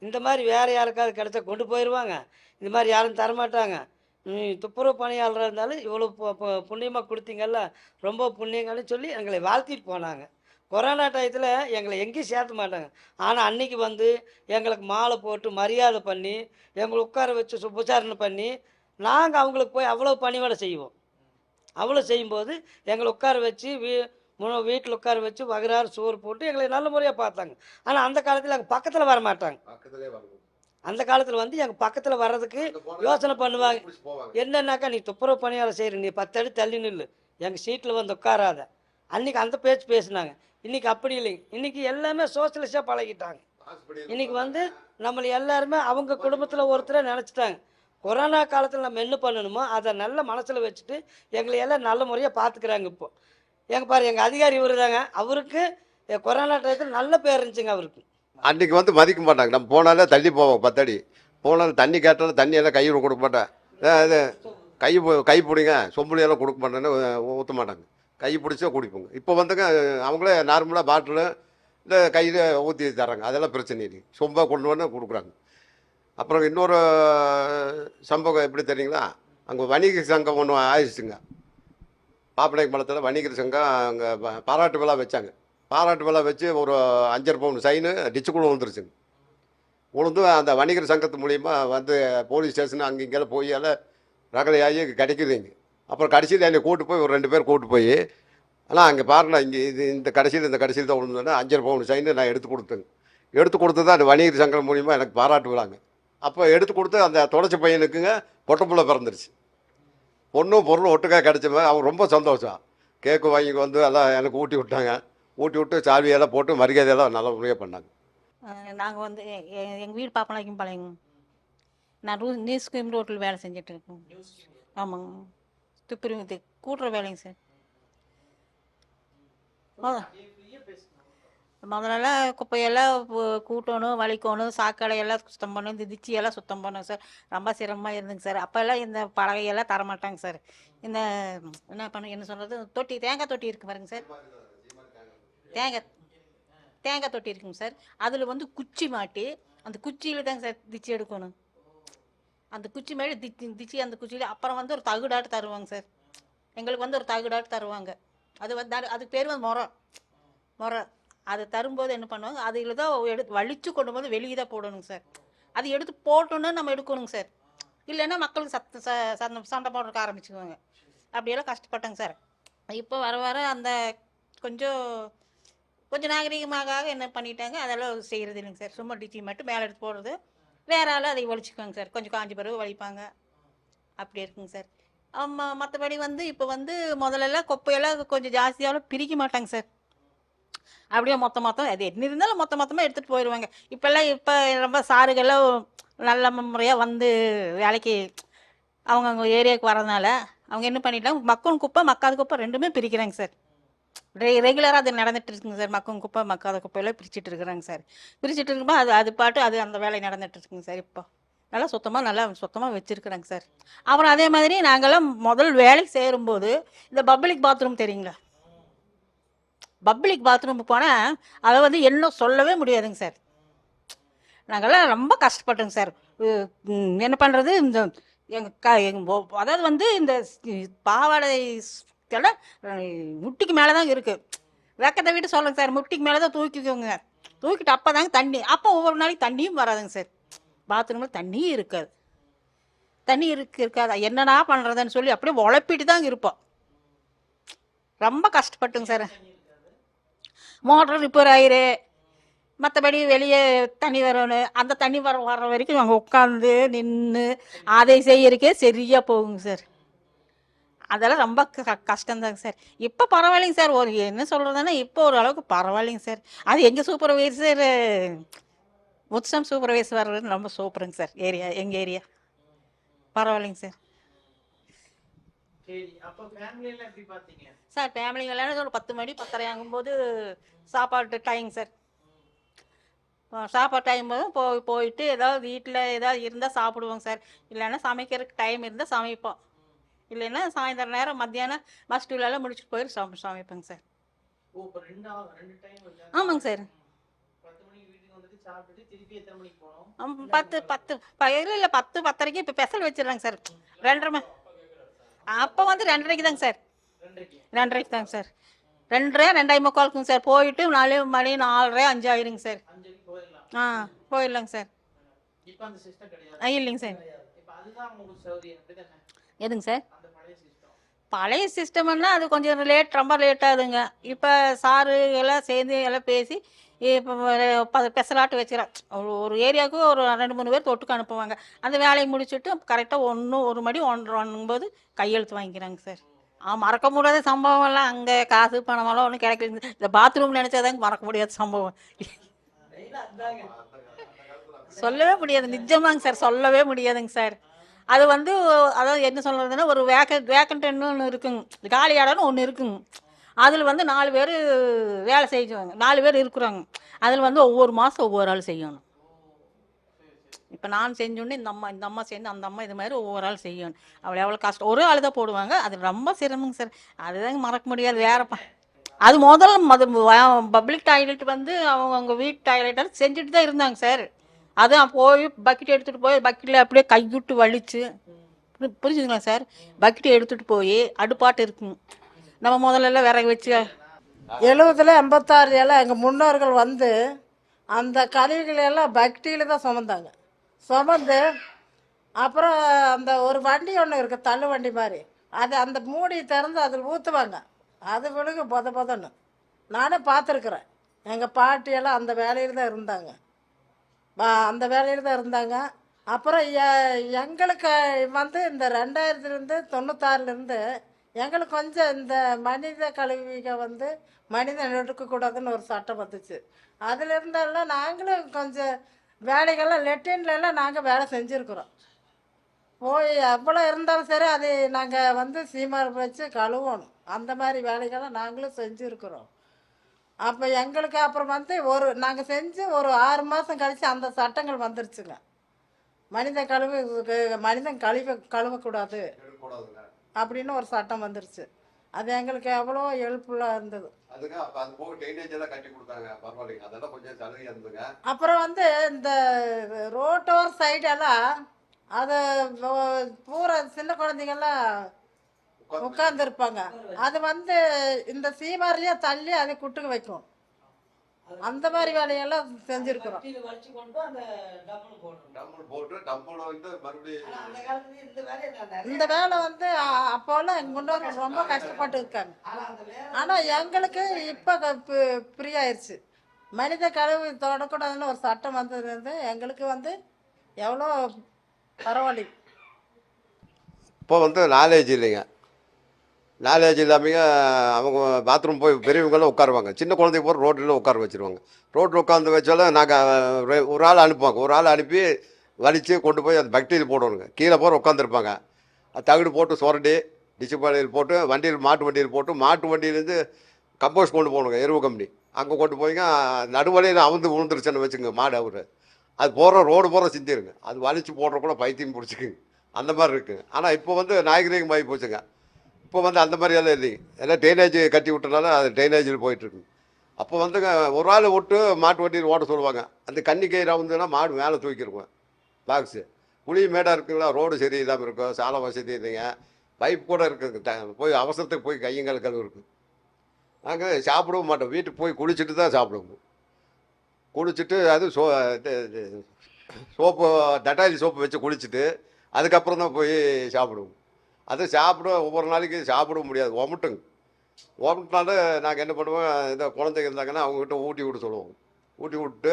A: இந்த மாதிரி வேறு யாருக்காவது கிடச்சா கொண்டு போயிடுவாங்க, இந்த மாதிரி யாரும் தரமாட்டாங்க, துப்புரவு பணியாளராக இருந்தாலும் இவ்வளோ புண்ணியமாக கொடுத்தீங்கல்ல, ரொம்ப புண்ணியங்கள்னு சொல்லி எங்களை வாழ்த்திட்டு போனாங்க. கொரோனா டயத்தில் எங்களை எங்கேயும் சேர்த்த மாட்டாங்க. ஆனால் அன்றைக்கி வந்து எங்களுக்கு மாலை போட்டு மரியாதை பண்ணி எங்களை உட்கார வச்சு சுபச்சாரணை பண்ணி நாங்கள் அவங்களுக்கு போய் அவ்வளோ பணிவோட செய்வோம். அவ்வளோ செய்யும்போது எங்களை உட்கார வச்சு வீட்டில் உட்கார வச்சு வகுறாறு சோறு போட்டு எங்களை நல்ல முறையாக பார்த்தாங்க. ஆனால் அந்த காலத்தில் எங்கள் பக்கத்தில் வர மாட்டாங்க. அந்த காலத்தில் வந்து எங்கள் பக்கத்தில் வர்றதுக்கு யோசனை பண்ணுவாங்க. என்னன்னாக்கா, நீ துப்புரவு பணியாளர் செய்கிற, நீ 10 அடி தள்ளி நில்லு, எங்கள் சீட்டில் வந்து உட்காராத. அன்றைக்கி அந்த பேச்சு பேசினாங்க. இன்றைக்கி அப்படி இல்லைங்க. இன்றைக்கி எல்லாமே சோசியலிஸ்டாக பழகிட்டாங்க. இன்றைக்கி வந்து நம்மளை எல்லாருமே அவங்க குடும்பத்தில் ஒருத்தரை நினச்சிட்டாங்க. கொரோனா காலத்தில் நம்ம என்ன பண்ணணுமோ அதை நல்ல மனசில் வச்சுட்டு எங்களை எல்லாம் நல்ல முறையாக பார்த்துக்கிறாங்க. இப்போ எங்கள் அதிகாரி இவர் தாங்க. அவருக்கு கொரோனா டயத்தில் நல்ல பேர் இருந்துச்சுங்க. அவருக்கு
B: அன்றைக்கி வந்து மதிக்க மாட்டாங்க. நம்ம போனாலே தள்ளி போவோம், 10 அடி போனாலும் தண்ணி கேட்டாலும் தண்ணி எல்லாம் கையில் கொடுக்க மாட்டேன். இது கை பிடிங்க, சொம்புலியெல்லாம் கொடுக்க மாட்டேன்னு ஊற்ற மாட்டாங்க, கை பிடிச்சா குடிப்போங்க. இப்போ வந்துங்க அவங்களே நார்மலாக பாட்டிலு இல்லை கையில் ஊற்றி தராங்க, அதெல்லாம் பிரச்சனை இல்லை, சொம்பாக கொண்டு வந்து கொடுக்குறாங்க. அப்புறம் இன்னொரு சம்பவம் எப்படி தெரியுங்களா, அங்கே வணிக சங்கம் ஒன்று ஆயிடுச்சுங்க. பாப்பநாயக்கம் பாலத்தில் வணிகர் சங்கம் அங்கே பாராட்டு விழா வச்சாங்க. பாராட்டு விழா வச்சு ஒரு 5.5 பவுன் சைனு டிச்சுக்குள்ள விழுந்துருச்சுங்க. விழுந்து அந்த வணிகர் சங்கத்து மூலிமா வந்து போலீஸ் ஸ்டேஷன் அங்கே இங்கெல்லாம் போய் எல்லாம் ரகலையாகி கிடைக்குதுங்க. அப்புறம் கடைசியில் என்னை கூட்டு போய் ஒரு 2 பேர் கூட்டு போய், ஆனால் அங்கே பாருங்க இங்கே இந்த கடைசியில் தான் விழுந்தோன்னா 5.5 பவுன் சைனு நான் எடுத்து கொடுத்தேங்க. எடுத்து கொடுத்து தான் அந்த வணிகர் சங்கம் மூலிமா எனக்கு பாராட்டு விழாங்க. அப்போ எடுத்து கொடுத்து அந்த தொலைச்ச பையனுக்குங்க பொட்டப்புள்ள பிறந்துருச்சு. பொண்ணும் பொருளும் ஒட்டுக்காக கிடச்சமே. அவன் ரொம்ப சந்தோஷம். கேக்கு வாங்கி வந்து எல்லாம் எனக்கு ஊட்டி விட்டாங்க. ஊட்டி விட்டு சாவியெல்லாம் போட்டு மரியாதையெல்லாம் நல்ல முறையாக பண்ணாங்க.
D: நாங்கள் வந்து எங்கள் வீடு பாப்பநாயக்கம் பாளையங்க. நான் நியூஸ் கிரீம் ரோட்டில் வேலை செஞ்சுட்டு இருக்கேன். ஆமாங்க, துப்புரவு கூட்டுற வேலைங்க சார். முதல்ல குப்பையெல்லாம் கூட்டணும், வலிக்கணும், சாக்கடையெல்லாம் சுத்தம் பண்ணணும், இந்த திச்சியெல்லாம் சுத்தம் பண்ணணும் சார். ரொம்ப சிரமமாக இருந்துங்க சார். அப்போல்லாம் இந்த பலகையெல்லாம் தரமாட்டாங்க சார். இந்த என்ன சொல்கிறது, தொட்டி, தேங்காய் தொட்டி இருக்கு பாருங்க சார். தேங்காய் தொட்டி இருக்குங்க சார். அதில் வந்து குச்சி மாட்டி அந்த குச்சியில் தாங்க சார் திச்சி எடுக்கணும். அந்த குச்சி மேலே திச்சி அந்த குச்சியில் அப்புறம் வந்து ஒரு தகுடாட்டு தருவாங்க சார். எங்களுக்கு வந்து ஒரு தகுடாட்டு தருவாங்க. அது வந்து அதுக்கு பேர் வந்து முறை. அது தரும்போது என்ன பண்ணுவாங்க, அதில் தான் வலிச்சு கொண்டு போது வெளியே தான் போடணுங்க சார். அது எடுத்து போட்டோன்னு நம்ம எடுக்கணுங்க சார். இல்லைன்னா மக்களுக்கு சண்டை போடுறதுக்கு ஆரம்பிச்சுக்குவாங்க. அப்படியெல்லாம் கஷ்டப்பட்டேங்க சார். இப்போ வர அந்த கொஞ்சம் நாகரிகமாக என்ன பண்ணிட்டாங்க, அதெல்லாம் செய்கிறது இல்லைங்க சார். சும்மா டிச்சி மட்டும் மேலே எடுத்து போடுறது, வேற ஆள் அதை வலிச்சுக்குவாங்க சார். கொஞ்சம் காஞ்சி பிறகு வலிப்பாங்க, அப்படி இருக்குங்க சார். மற்றபடி வந்து இப்போ வந்து முதல்லலாம் குப்பையெல்லாம் கொஞ்சம் ஜாஸ்தியாலும் பிரிக்க மாட்டாங்க சார். அப்படியே மொத்தம் அது என்ன இருந்தாலும் மொத்தமாக எடுத்துகிட்டு போயிடுவாங்க. இப்போ ரொம்ப சாருகள்லாம் நல்ல முறையாக வந்து வேலைக்கு அவங்க ஏரியாவுக்கு வரதுனால அவங்க என்ன பண்ணிட்டாங்க, மக்கும் குப்பை மக்காத குப்பை ரெண்டுமே பிரிக்கிறாங்க சார். ரெகுலராக அது நடந்துட்டு இருக்குங்க சார். மக்கும் குப்பை மக்காத குப்பையெல்லாம் பிரிச்சுட்டு இருக்கிறாங்க சார். பிரிச்சுட்டு இருக்கும்போது அது பாட்டு அது அந்த வேலை நடந்துட்டு இருக்குங்க சார். இப்போ நல்லா சுத்தமாக வச்சுருக்குறாங்க சார். அப்புறம் அதே மாதிரி நாங்கள்லாம் முதல் வேலைக்கு சேரும்போது இந்த பப்ளிக் பாத்ரூம் தெரியுங்களா? பப்ளிக் பாத்ரூமுக்கு போனால் அதை வந்து இன்னும் சொல்லவே முடியாதுங்க சார். நாங்கள்லாம் ரொம்ப கஷ்டப்பட்டோங்க சார். என்ன பண்ணுறது, இந்த அதாவது வந்து இந்த பாவாடை எல்லாம் முட்டிக்கு மேலே தான் இருக்குது. வெக்கத்தை விட்டு சொல்லுங்க சார், முட்டிக்கு மேலே தான் தூக்கிக்கோங்க. தூக்கிட்டு அப்போ தாங்க தண்ணி, அப்போ ஒவ்வொரு நாளைக்கு தண்ணியும் வராதுங்க சார். பாத்ரூமில் தண்ணியும் இருக்காது. தண்ணி இருக்காது. என்னடா பண்ணுறதுன்னு சொல்லி அப்படியே உழப்பிட்டு தாங்க இருப்போம். ரொம்ப கஷ்டப்பட்டுங்க சார். மோட்டர் ரிப்பேர் ஆயிரு, மற்றபடி வெளியே தண்ணி வரணும். அந்த தண்ணி வர்ற வரைக்கும் நாங்கள் உட்காந்து நின்று அதை செய்யறதுக்கே சரியாக போகுங்க சார். அதெல்லாம் ரொம்ப கஷ்டம்தாங்க சார். இப்போ பரவாயில்லைங்க சார். ஒரு என்ன சொல்கிறதுன்னா இப்போ ஒரு அளவுக்கு பரவாயில்லைங்க சார். அது எங்கள் சூப்பர்வைசர் முத்சம் சூப்பர்வைசர் வர்றது ரொம்ப சூப்பருங்க சார். எங்கள் ஏரியா பரவாயில்லைங்க சார். சார் ஃபேமிலிங்கெல்லாம் ஒரு 10 மணி 10:30 ஆகும்போது சாப்பாட்டு டைம் சார். சாப்பாடு டைம் போதும் போயிட்டு ஏதாவது வீட்டில் ஏதாவது இருந்தால் சாப்பிடுவோங்க சார். இல்லைன்னா சமைக்கிறதுக்கு டைம் இருந்தால் சமைப்போம். இல்லைன்னா சாயந்தரம் நேரம் மத்தியானம் பஸ் டூலெல்லாம் முடிச்சுட்டு போயிட்டு சமைப்பேங்க சார். ஆமாங்க சார். 10:10:30 இப்போ ஸ்பெஷல் வச்சிடறாங்க சார். 2:30 அப்போ வந்து 2:30 தாங்க சார். 2:30 தாங்க சார். 2:30 2:45 சார். போயிட்டு 4 மணி 4:30 5 ஆயிருங்க சார். போயிடலாங்க சார். இல்லைங்க சார். எதுங்க சார்? பழைய சிஸ்டம்னா அது கொஞ்சம் ரொம்ப லேட் ஆகுதுங்க. இப்போ சாரு எல்லாம் சேர்ந்து எல்லாம் பேசி இப்போ ஸ்பெஷலாட்டு வச்சுக்கிறேன். ஒரு ஏரியாவுக்கு ஒரு 2-3 பேர் தொட்டுக்கு அனுப்புவாங்க. அந்த வேலையை முடிச்சுட்டு கரெக்டாக 1 மணி 1:30 கையெழுத்து வாங்கிக்கிறாங்க சார். மறக்க முடியாத சம்பவம்லாம் அங்கே காசு பணமெல்லாம் ஒன்றும் கிடைக்கல. இந்த பாத்ரூம் நினச்சாதாங்க மறக்க முடியாத சம்பவம். சொல்லவே முடியாது, நிஜமாங்க சார். சொல்லவே முடியாதுங்க சார். அது வந்து அதாவது என்ன சொல்கிறதுன்னா, ஒரு வேக்கண்ட்டுன்னு ஒன்று இருக்குங்க, காலி இடம்னு ஒன்று இருக்குங்க. அதில் வந்து 4 பேர் வேலை செய்வாங்க. 4 பேர் இருக்கிறாங்க. அதில் வந்து ஒவ்வொரு மாதம் ஒவ்வொரு ஆள் செய்யணும். இப்போ நான் செஞ்சோன்னே இந்த அம்மா சேர்ந்து அந்த அம்மா இது மாதிரி ஒவ்வொரு ஆள் செய்யணும். எவ்வளோ கஷ்டம். ஒரு ஆள் தான் போடுவாங்க. அது ரொம்ப சிரமங்க சார். அதுதாங்க மறக்க முடியாது. வேறப்பா அது பப்ளிக் டாய்லெட் வந்து அவங்க வீட்டு டாய்லெட்டாக செஞ்சுட்டு தான் இருந்தாங்க சார். அதான் போய் பக்கெட் எடுத்துகிட்டு போய் பக்கெட்டில் அப்படியே கைவிட்டு வலிச்சு, புரிஞ்சுதுங்களா சார்? பக்கெட்டை எடுத்துகிட்டு போய் அடுப்பாட்டு இருக்குங்க. நம்ம முதல்ல விறகு வச்சு
C: 70 86 எல்லாம் எங்கள் முன்னோர்கள் வந்து அந்த கழிவுகளெல்லாம் பக்தியில் தான் சுமந்து அப்புறம் அந்த ஒரு வண்டி ஒன்று இருக்குது, தள்ளு வண்டி மாதிரி. அது அந்த மூடி திறந்து அதில் ஊற்றுவாங்க. அது விழுகு பொதன்னு நானே பார்த்துருக்குறேன். எங்கள் பாட்டியெல்லாம் அந்த வேலையில் தான் இருந்தாங்க. அப்புறம் எங்களுக்கு வந்து இந்த 2096 எங்களுக்கு கொஞ்சம் இந்த மனித கழிவுக வந்து மனிதன் எடுக்கக்கூடாதுன்னு ஒரு சட்டம் வந்துச்சு. அதில் இருந்தாலும் நாங்களும் கொஞ்சம் வேலைகள்லாம் லெட்டின்லாம் நாங்கள் வேலை செஞ்சுருக்குறோம். போய் எவ்வளோ இருந்தாலும் சரி அது நாங்கள் வந்து சீமார் வச்சு கழுவணும். அந்த மாதிரி வேலைகள்லாம் நாங்களும் செஞ்சுருக்குறோம். அப்போ எங்களுக்கு அப்புறம் வந்து நாங்கள் செஞ்சு ஒரு 6 மாதம் கழித்து அந்த சட்டங்கள் வந்துருச்சுங்க. மனிதன் கழுவக்கூடாது அப்படின்னு ஒரு சட்டம் வந்துருச்சு. அது எங்களுக்கு எவ்வளோ ஹெல்ப்ஃபுல்லாக இருந்தது. அப்புறம் வந்து இந்த ரோட்டோர் சைடெல்லாம் அது பூரா சின்ன குழந்தைங்கள்லாம் உட்காந்துருப்பாங்க. அது வந்து இந்த சீமாரிலேயே தள்ளி அதை குட்டுக்கு வைக்கும். அந்த மாதிரி வேலையெல்லாம் செஞ்சுருக்குறோம். இந்த வேலை வந்து அப்போல்லாம் எங்கள் முன்னோர்கள் ரொம்ப கஷ்டப்பட்டு இருக்காங்க. ஆனால் எங்களுக்கு இப்போ ஃப்ரீ ஆயிடுச்சு. மனித கழிவு தொடக்கூடாதுன்னு ஒரு சட்டம் வந்தது. எங்களுக்கு வந்து எவ்வளோ பரவாயில்லை.
B: இப்போ வந்து நாலேஜ் இல்லைங்க. நாலேஜ் இல்லாமல் அவங்க பாத்ரூம் போய் பெரியவங்களாம் உட்காருவாங்க. சின்ன குழந்தைங்க போகிற ரோட்டில் உட்கார வச்சுருவாங்க. ரோட்டில் உட்காந்து வச்சாலும் நாங்கள் ஒரு ஆள் அனுப்புவாங்க. ஒரு ஆள் அனுப்பி வலித்து கொண்டு போய் அந்த பக்டியில் போடணுங்க. கீழே போகிற உட்காந்துருப்பாங்க. தகுடு போட்டு சுரண்டி டிச்சுப்பாளையில் போட்டு மாட்டு வண்டியில் போட்டு மாட்டு வண்டியிலேருந்து கம்போஸ்ட் கொண்டு போகணுங்க. எருவு கம்பெனி அங்கே கொண்டு போய்ங்க நடுவலையில் அவுந்து விழுந்துருச்சுன்னு வச்சுங்க மாடு. அவர் அது போகிற ரோடு போகிற சிந்திருங்க, அது வலிச்சு போடுற கூட பைத்தியம் பிடிச்சிக்குங்க, அந்த மாதிரி இருக்குங்க. ஆனால் இப்போ வந்து நாகரீகம் ஆகி போச்சுங்க. இப்போ வந்து அந்த மாதிரி எல்லாம் இல்லைங்க, எல்லாம் ட்ரைனேஜ் கட்டி விட்டனால அது ட்ரைனேஜில் போயிட்டுருக்குங்க. அப்போ வந்துங்க ஒரு ஆள் விட்டு மாட்டு வண்டியில் ஓட்ட சொல்லுவாங்க, அந்த கன்னி கயிறாக வந்துன்னா மாடு மேலே தூக்கிடுவோம் பாக்ஸு. குழி மேடாக இருக்குங்களா, ரோடு சரியில்லாமல் இருக்கும், சாலை வசதி இல்லைங்க, பைப் கூட இருக்குங்க, போய் அவசரத்துக்கு போய் கையங்கால் கழுவு இருக்குது. நாங்கள் சாப்பிடவும் மாட்டோம், வீட்டுக்கு போய் குளிச்சுட்டு தான் சாப்பிடுவோம். குளிச்சுட்டு அது சோப்பு டட்டாயில் சோப்பு வச்சு குளிச்சுட்டு அதுக்கப்புறம் தான் போய் சாப்பிடுவோம். அது சாப்பிட ஒவ்வொரு நாளைக்கு சாப்பிட முடியாது, ஒமட்டுங்க. ஓமட்டினால நாங்கள் என்ன பண்ணுவோம், இந்த குழந்தைங்க இருந்தாங்கன்னா அவங்ககிட்ட ஊட்டி விட சொல்லுவோம். ஊட்டி விட்டு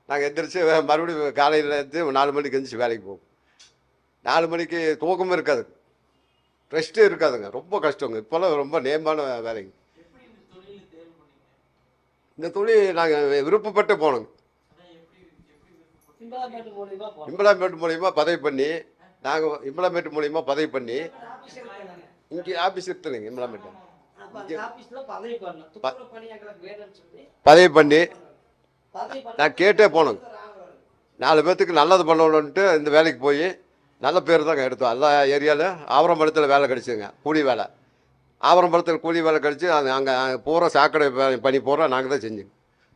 B: நாங்கள் எந்திரிச்சு மறுபடியும் காலையில் இருந்து 4 மணிக்கு எந்திரிச்சு வேலைக்கு போவோம். 4 மணிக்கு தூக்கமும் இருக்காது, ரெஸ்ட்டும் இருக்காதுங்க, ரொம்ப கஷ்டங்க. இப்போல்லாம் ரொம்ப நேர்மான வேலைங்க. இந்த தொழில் நாங்கள் விருப்பப்பட்டு போனோங்க. இம்பலாமேட்டு மூலியமா பதவி பண்ணி, நாங்கள் இம்பலாமேட்டு மூலியமா பதவி பண்ணி இங்கே ஆஃபீஸ் இருக்குதுங்க. இம்பலாமேட்டு பதவி பண்ணி நான் கேட்டே போனேங்க. 4 பேர்த்துக்கு நல்லது பண்ணணுன்ட்டு இந்த வேலைக்கு போய் நல்ல பேர் தாங்க எடுத்தோம். எல்லா ஏரியாவில் ஆவரம்பலத்தில் வேலை கிடச்சிங்க, கூலி வேலை. ஆவரம்பலத்தில் கூலி வேலை கிடச்சி அங்கே பூரா சாக்கடை பணி பூரா நாங்கள் தான்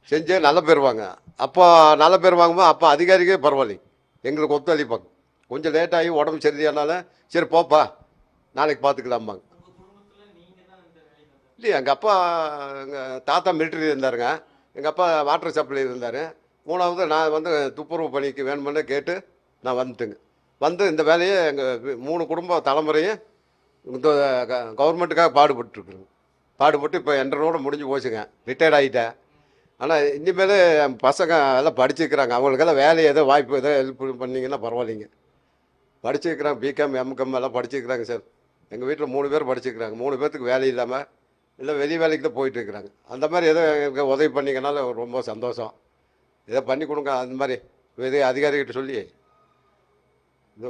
B: செஞ்சு நல்ல பேர் வாங்க. அப்போ நல்ல பேர் வாங்கும்போது அப்போ அதிகாரிக்கே பரவாயில்லைங்க, எங்களுக்கு ஒத்துழைப்பாங்க. கொஞ்சம் லேட்டாகி உடம்பு சரியானால சரி போப்பா நாளைக்கு பார்த்துக்கலாம்பாங்க. இல்லையா, எங்கள் அப்பா எங்கள் தாத்தா மிலிட்ரி இருந்தாருங்க, எங்கள் அப்பா வாட்டர் சப்ளை இருந்தார். 3வது நான் வந்து துப்புரவு பணிக்கு வேணுமென்னு கேட்டு நான் வந்துட்டுங்க. வந்து இந்த வேலையை எங்கள் 3 குடும்ப தலைமுறையும் இந்த கவர்மெண்ட்டுக்காக பாடுபட்டுருக்குறேங்க. பாடுபட்டு இப்போ என்ட்ரனோட முடிஞ்சு போச்சுங்க, ரிட்டையர்ட் ஆகிட்டேன். ஆனால் இனிமேல் என் பசங்க எல்லாம் படிச்சுக்கிறாங்க, அவங்களுக்கெல்லாம் வேலை ஏதோ வாய்ப்பு ஏதோ ஹெல்ப் பண்ணிங்கன்னா பரவாயில்லைங்க. படிச்சுக்கிறாங்க, பிகாம் எம்காம் எல்லாம் படிச்சுக்கிறாங்க சார். எங்கள் வீட்டில் 3 பேர் படிச்சுக்கிறாங்க. 3 பேர்த்துக்கு வேலை இல்லாமல் இல்லை வெளி வேலைக்கு தான் போயிட்டு இருக்கிறாங்க. அந்த மாதிரி ஏதோ எங்களுக்கு உதவி பண்ணிங்கனால ரொம்ப சந்தோஷம். ஏதோ பண்ணி கொடுங்க அந்த மாதிரி இதே அதிகாரிகிட்ட சொல்லி. இது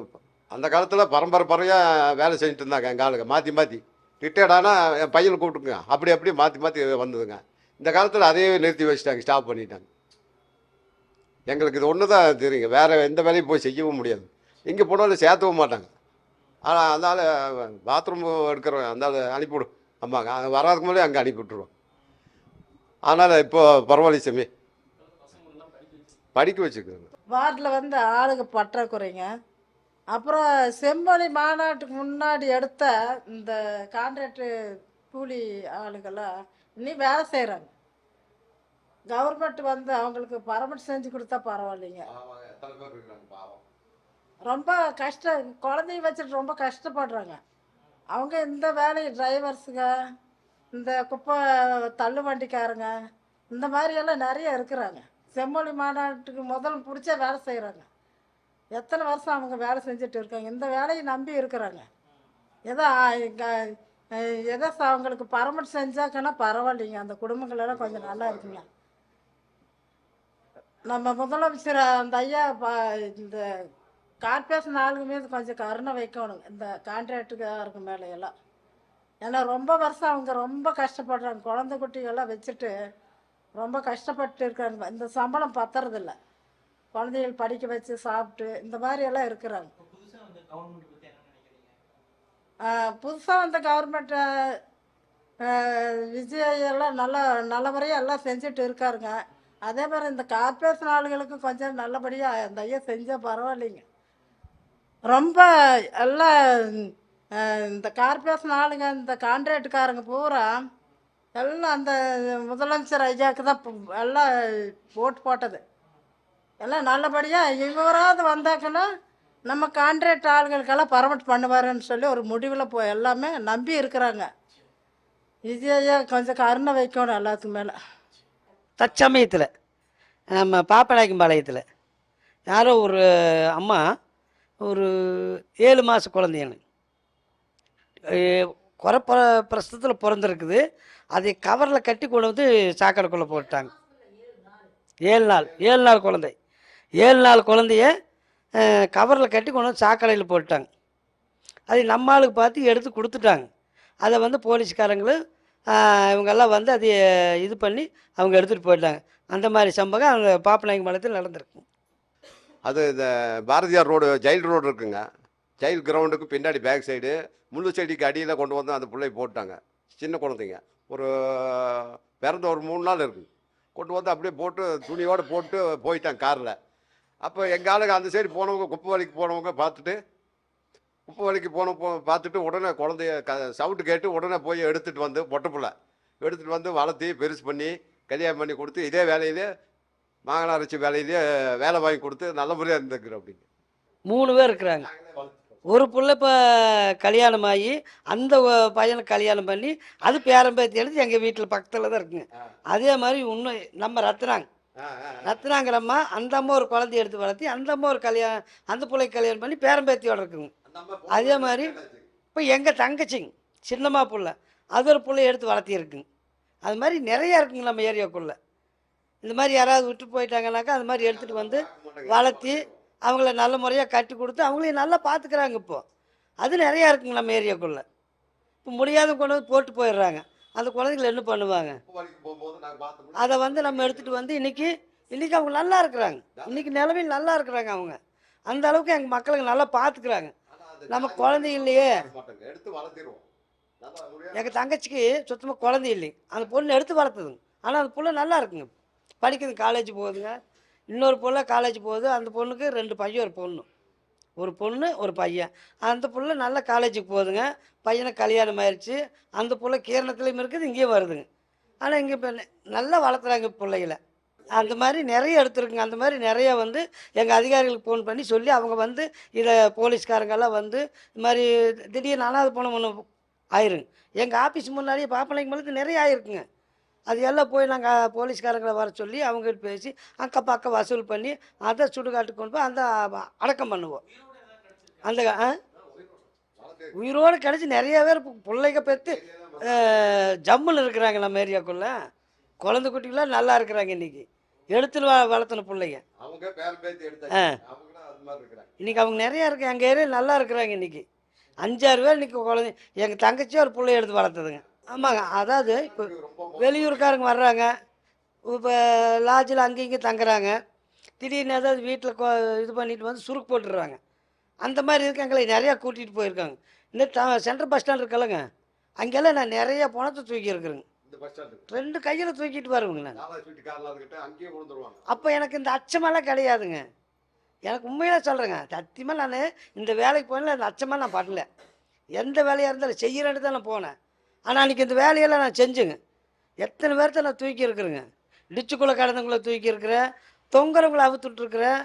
B: அந்த காலத்தில் பரம்பரையாக வேலை செஞ்சுட்டு இருந்தாங்க எங்கள் ஆளுங்க, மாற்றி ரிட்டையர்ட் ஆனால் என் பையனை கூப்பிட்டுங்க, அப்படி மாற்றி வந்ததுங்க. இந்த காலத்தில் அதையே நிறுத்தி வச்சுட்டாங்க, ஸ்டாப் பண்ணிட்டாங்க. எங்களுக்கு இது ஒன்று தான் தெரியுங்க, வேறு எந்த வேலையும் போய் செய்யவும் முடியாது, இங்கே போனாலும் சேர்த்தவும் மாட்டாங்க. ஆனால் அதனால் பாத்ரூம் எடுக்கிறோம், அதனால் அனுப்பிவிடும் ஆமாங்க, வராதுக்கு முன்னாடி அங்கே அனுப்பி விட்ருவோம். அதனால் இப்போ பரவாயில்ல சாமி, படிக்க வச்சுக்கிறோங்க.
C: வார்டில் வந்து ஆளுங்க பற்றாக்குறைங்க. அப்புறம் செம்மொழி மாநாட்டுக்கு முன்னாடி எடுத்த இந்த கான்ட்ராக்டு கூலி ஆளுங்கெல்லாம் இன்னும் வேலை செய்கிறாங்க. கவர்மெண்ட் வந்து அவங்களுக்கு பர்மிட் செஞ்சு கொடுத்தா பரவாயில்லைங்க. ரொம்ப கஷ்டம், குழந்தைய வச்சுட்டு ரொம்ப கஷ்டப்படுறாங்க அவங்க. இந்த வேலை டிரைவர்ஸுங்க, இந்த குப்பை தள்ளு வண்டிக்காரங்க, இந்த மாதிரியெல்லாம் நிறைய இருக்கிறாங்க. செம்மொழி மாநாட்டுக்கு முதல் பிடிச்ச வேலை செய்கிறாங்க. எத்தனை வருஷம் அவங்க வேலை செஞ்சுட்டு இருக்காங்க, இந்த வேலையை நம்பி இருக்கிறாங்க. ஏதோ ஏதோ அவங்களுக்கு பர்மிட் செஞ்சாக்கன்னா பரவாயில்லைங்க, அந்த குடும்பங்களெல்லாம் கொஞ்சம் நல்லா இருக்குங்க. நம்ம முதலமைச்சர் அந்த ஐயா இந்த கார்பரேஷன் ஆளுங்க மீது கொஞ்சம் கருணை வைக்கணும், இந்த கான்ட்ராக்டுக்காரங்க மேலையெல்லாம். ஏன்னா ரொம்ப வருஷம் அவங்க ரொம்ப கஷ்டப்படுறாங்க, குழந்தை குட்டிகள்லாம் வச்சுட்டு ரொம்ப கஷ்டப்பட்டு இருக்காங்க. இந்த சம்பளம் பத்துறதில்ல, குழந்தைகள் படிக்க வச்சு சாப்பிட்டு இந்த மாதிரியெல்லாம் இருக்கிறாங்க. புதுசாக வந்த கவர்மெண்ட்டு விஜய் எல்லாம் நல்ல முறையாக எல்லாம் செஞ்சுட்டு இருக்காருங்க. அதே மாதிரி இந்த கார்பரேஷன் ஆளுகளுக்கு கொஞ்சம் நல்லபடியாக அந்த ஐயா செஞ்சால் பரவாயில்லைங்க. ரொம்ப எல்லாம் இந்த கார்பரேஷன் ஆளுங்க, இந்த கான்ட்ராக்டுக்காரங்க பூரா எல்லாம் அந்த முதலமைச்சர் ஐயாவுக்கு தான் எல்லாம் ஓட்டு போட்டது. எல்லாம் நல்லபடியாக இவராது வந்தாங்கன்னா நம்ம கான்ட்ராக்ட் ஆளுகளுக்கெல்லாம் பர்மிட் பண்ணுவாருன்னு சொல்லி ஒரு முடிவில் எல்லாமே நம்பி இருக்கிறாங்க. விஜயா கொஞ்சம் கருணை வைக்கணும் எல்லாத்துக்கு மேலே.
A: தற்சமயத்தில் நம்ம பாப்பநாயக்கம்பாளையத்தில் யாரோ ஒரு அம்மா ஒரு 7 மாத குழந்தைன்னு பிரசத்தில் பிறந்திருக்குது. அதை கவரில் கட்டி கொண்டு வந்து சாக்கடைக்குள்ளே போட்டாங்க. 7 நாள் குழந்தை, 7 நாள் குழந்தைய கவரில் கட்டி கொண்டு வந்து சாக்கடையில் போட்டாங்க. அது நம்ம ஆளுக்கு பார்த்து எடுத்து கொடுத்துட்டாங்க. அதை வந்து போலீஸ்காரங்களும் இவங்கெல்லாம் வந்து அதை இது பண்ணி அவங்க எடுத்துகிட்டு போயிட்டாங்க. அந்த மாதிரி சம்பவம் அவங்க பாப்பநாயக்கம்பாளையத்தில் நடந்திருக்கு.
B: அது இந்த பாரதியார் ரோடு ஜெயில் ரோடு இருக்குங்க. ஜெயில் கிரவுண்டுக்கு பின்னாடி பேக் சைடு முள்ளு செடிக்கு அடியில் கொண்டு வந்து அந்த பிள்ளை போட்டாங்க. சின்ன குழந்தைங்க ஒரு பிறந்த ஒரு 3 நாள் இருக்குது. கொண்டு வந்து அப்படியே போட்டு துணியோடு போட்டு போயிட்டாங்க காரில். அப்போ எங்கள் ஆளுங்க அந்த சைடு போனவங்க குப்பை வலிக்கு போனவங்க பார்த்துட்டு பார்த்துட்டு உடனே குழந்தைய சவுண்டு கேட்டு உடனே போய் எடுத்துகிட்டு வந்து பொட்டப்புள்ள எடுத்துகிட்டு வந்து வளர்த்தி பெருசு பண்ணி கல்யாணம் பண்ணி கொடுத்து இதே வேலையிலே மாங்கனா அரைச்சி வேலையிலே வேலை வாங்கி கொடுத்து நல்ல முறையாக இருந்துக்கிறோம். அப்படிங்க
A: 3 பேர் இருக்கிறாங்க. ஒரு புள்ள இப்போ கல்யாணம் ஆகி அந்த பையனை கல்யாணம் பண்ணி அது பேரம்பேத்தி எடுத்து எங்கள் வீட்டில் பக்கத்தில் தான் இருக்குங்க. அதே மாதிரி இன்னும் நம்ம ரத்னாங்கிறம்மா அந்த அம்மா ஒரு குழந்தைய எடுத்து வளர்த்தி அந்த அம்மா ஒரு அந்த பிள்ளைக்கு கல்யாணம் பண்ணி பேரம்பேத்தியோட இருக்குங்க. அதே மாதிரி இப்போ எங்கள் தங்கச்சிங்க சின்னம்மா புள்ள அது ஒரு பிள்ளைய எடுத்து வளர்த்திருக்குங்க. அது மாதிரி நிறையா இருக்குங்க நம்ம ஏரியாவுக்குள்ளே. இந்த மாதிரி யாராவது விட்டு போயிட்டாங்கனாக்கா அது மாதிரி எடுத்துகிட்டு வந்து வளர்த்தி அவங்கள நல்ல முறையாக கட்டி கொடுத்து அவங்களையும் நல்லா பார்த்துக்கிறாங்க. இப்போது அது நிறையா இருக்குங்க நம்ம ஏரியாவுக்குள்ளே. இப்போ முடியாத கொண்டு வந்து போட்டு போயிடுறாங்க. அந்த குழந்தைங்கள என்ன பண்ணுவாங்க? அதை வந்து நம்ம எடுத்துகிட்டு வந்து இன்றைக்கி அவங்க நல்லா இருக்கிறாங்க. இன்றைக்கி நிலமையில் நல்லா இருக்கிறாங்க. அவங்க அந்த அளவுக்கு எங்கள் மக்களுக்கு நல்லா பார்த்துக்கிறாங்க. நம்ம குழந்தைங்களையே எங்கள் தங்கச்சிக்கு சுத்தமாக குழந்தை இல்லைங்க. அந்த பொண்ணு எடுத்து வளர்த்துதுங்க. ஆனால் அந்த பொண்ணு நல்லா இருக்குங்க, படிக்குது, காலேஜ் போகுதுங்க. இன்னொரு பொண்ணு காலேஜ் போகுது. அந்த பொண்ணுக்கு 2 பையன் ஒரு பொண்ணு ஒரு பையன். அந்த புள்ள நல்லா காலேஜுக்கு போகுதுங்க. பையனை கல்யாணம் ஆயிடுச்சு. அந்த புள்ள கீரணத்துலேயும் இருக்குது, இங்கேயும் வருதுங்க. ஆனால் இங்கே இப்போ நல்லா வளர்த்துறாங்க பிள்ளைகளை. அந்த மாதிரி நிறைய எடுத்துருக்குங்க. அந்த மாதிரி நிறைய வந்து எங்கள் அதிகாரிகளுக்கு ஃபோன் பண்ணி சொல்லி அவங்க வந்து இதை போலீஸ்காரங்கெல்லாம் வந்து இது மாதிரி திடீர்னு அனாதை போன ஒன்று ஆயிருங்க. எங்கள் ஆஃபீஸ் முன்னாடியே பாப்பனைக்கு மேலே நிறைய ஆயிருக்குங்க. அது எல்லாம் போய் நாங்கள் போலீஸ்காரங்களை வர சொல்லி அவங்ககிட்ட பேசி அக்கம் பக்கம் வசூல் பண்ணி அதை சுடுகாட்டுக்கு கொண்டு போய் அந்த அடக்கம் பண்ணுவோம். அந்த உயிரோடு கிடச்சி நிறைய பேர் பிள்ளைங்க பெற்று ஜம்முன்னு இருக்கிறாங்க நம்ம ஏரியாவுக்குள்ளே. குழந்தை குட்டிகளாம் நல்லா இருக்கிறாங்க. இன்றைக்கி எடுத்துன்னு வளர்த்துன பிள்ளைங்க இன்றைக்கி அவங்க நிறையா இருக்கு. எங்கள் ஏரியா நல்லா இருக்கிறாங்க. இன்றைக்கி 5-6 பேர் இன்றைக்கி குழந்தை எங்கள் தங்கச்சியும் ஒரு பிள்ளைய எடுத்து வளர்த்துதுங்க. ஆமாங்க. அதாவது இப்போ வெளியூருக்காரங்க வர்றாங்க, இப்போ லாட்ஜில் அங்கேயும் இங்கேயும் தங்குறாங்க. திடீர்னு ஏதாவது வீட்டில் இது பண்ணிட்டு வந்து சுருக்கு போட்டுடுறாங்க. அந்த மாதிரி இருக்க எங்களை நிறையா கூட்டிகிட்டு போயிருக்காங்க. இந்த சென்ட்ரல் பஸ் ஸ்டாண்ட் இருக்கலங்க, அங்கெல்லாம் நான் நிறைய பணத்தை தூக்கி இருக்கிறேங்க. 2 கையில் தூக்கிட்டு வருவேங்க நான். அப்போ எனக்கு இந்த அச்சமெல்லாம் கிடையாதுங்க. எனக்கு உண்மையில சொல்கிறேங்க, சத்தியமாக நான் இந்த வேலைக்கு போனேன் அந்த அச்சமாக நான் படல. எந்த வேலையாக இருந்தாலும் செய்கிறேன்னு தான் நான் போனேன். ஆனால் அன்றைக்கி இந்த வேலையெல்லாம் நான் செஞ்சுங்க. எத்தனை பேர்த்த நான் தூக்கி இருக்கிறேங்க. டிச்சுக்குள்ளே கடந்தவங்கள தூக்கி இருக்கிறேன், தொங்குறவங்கள அவுத்துட்ருக்குறேன்.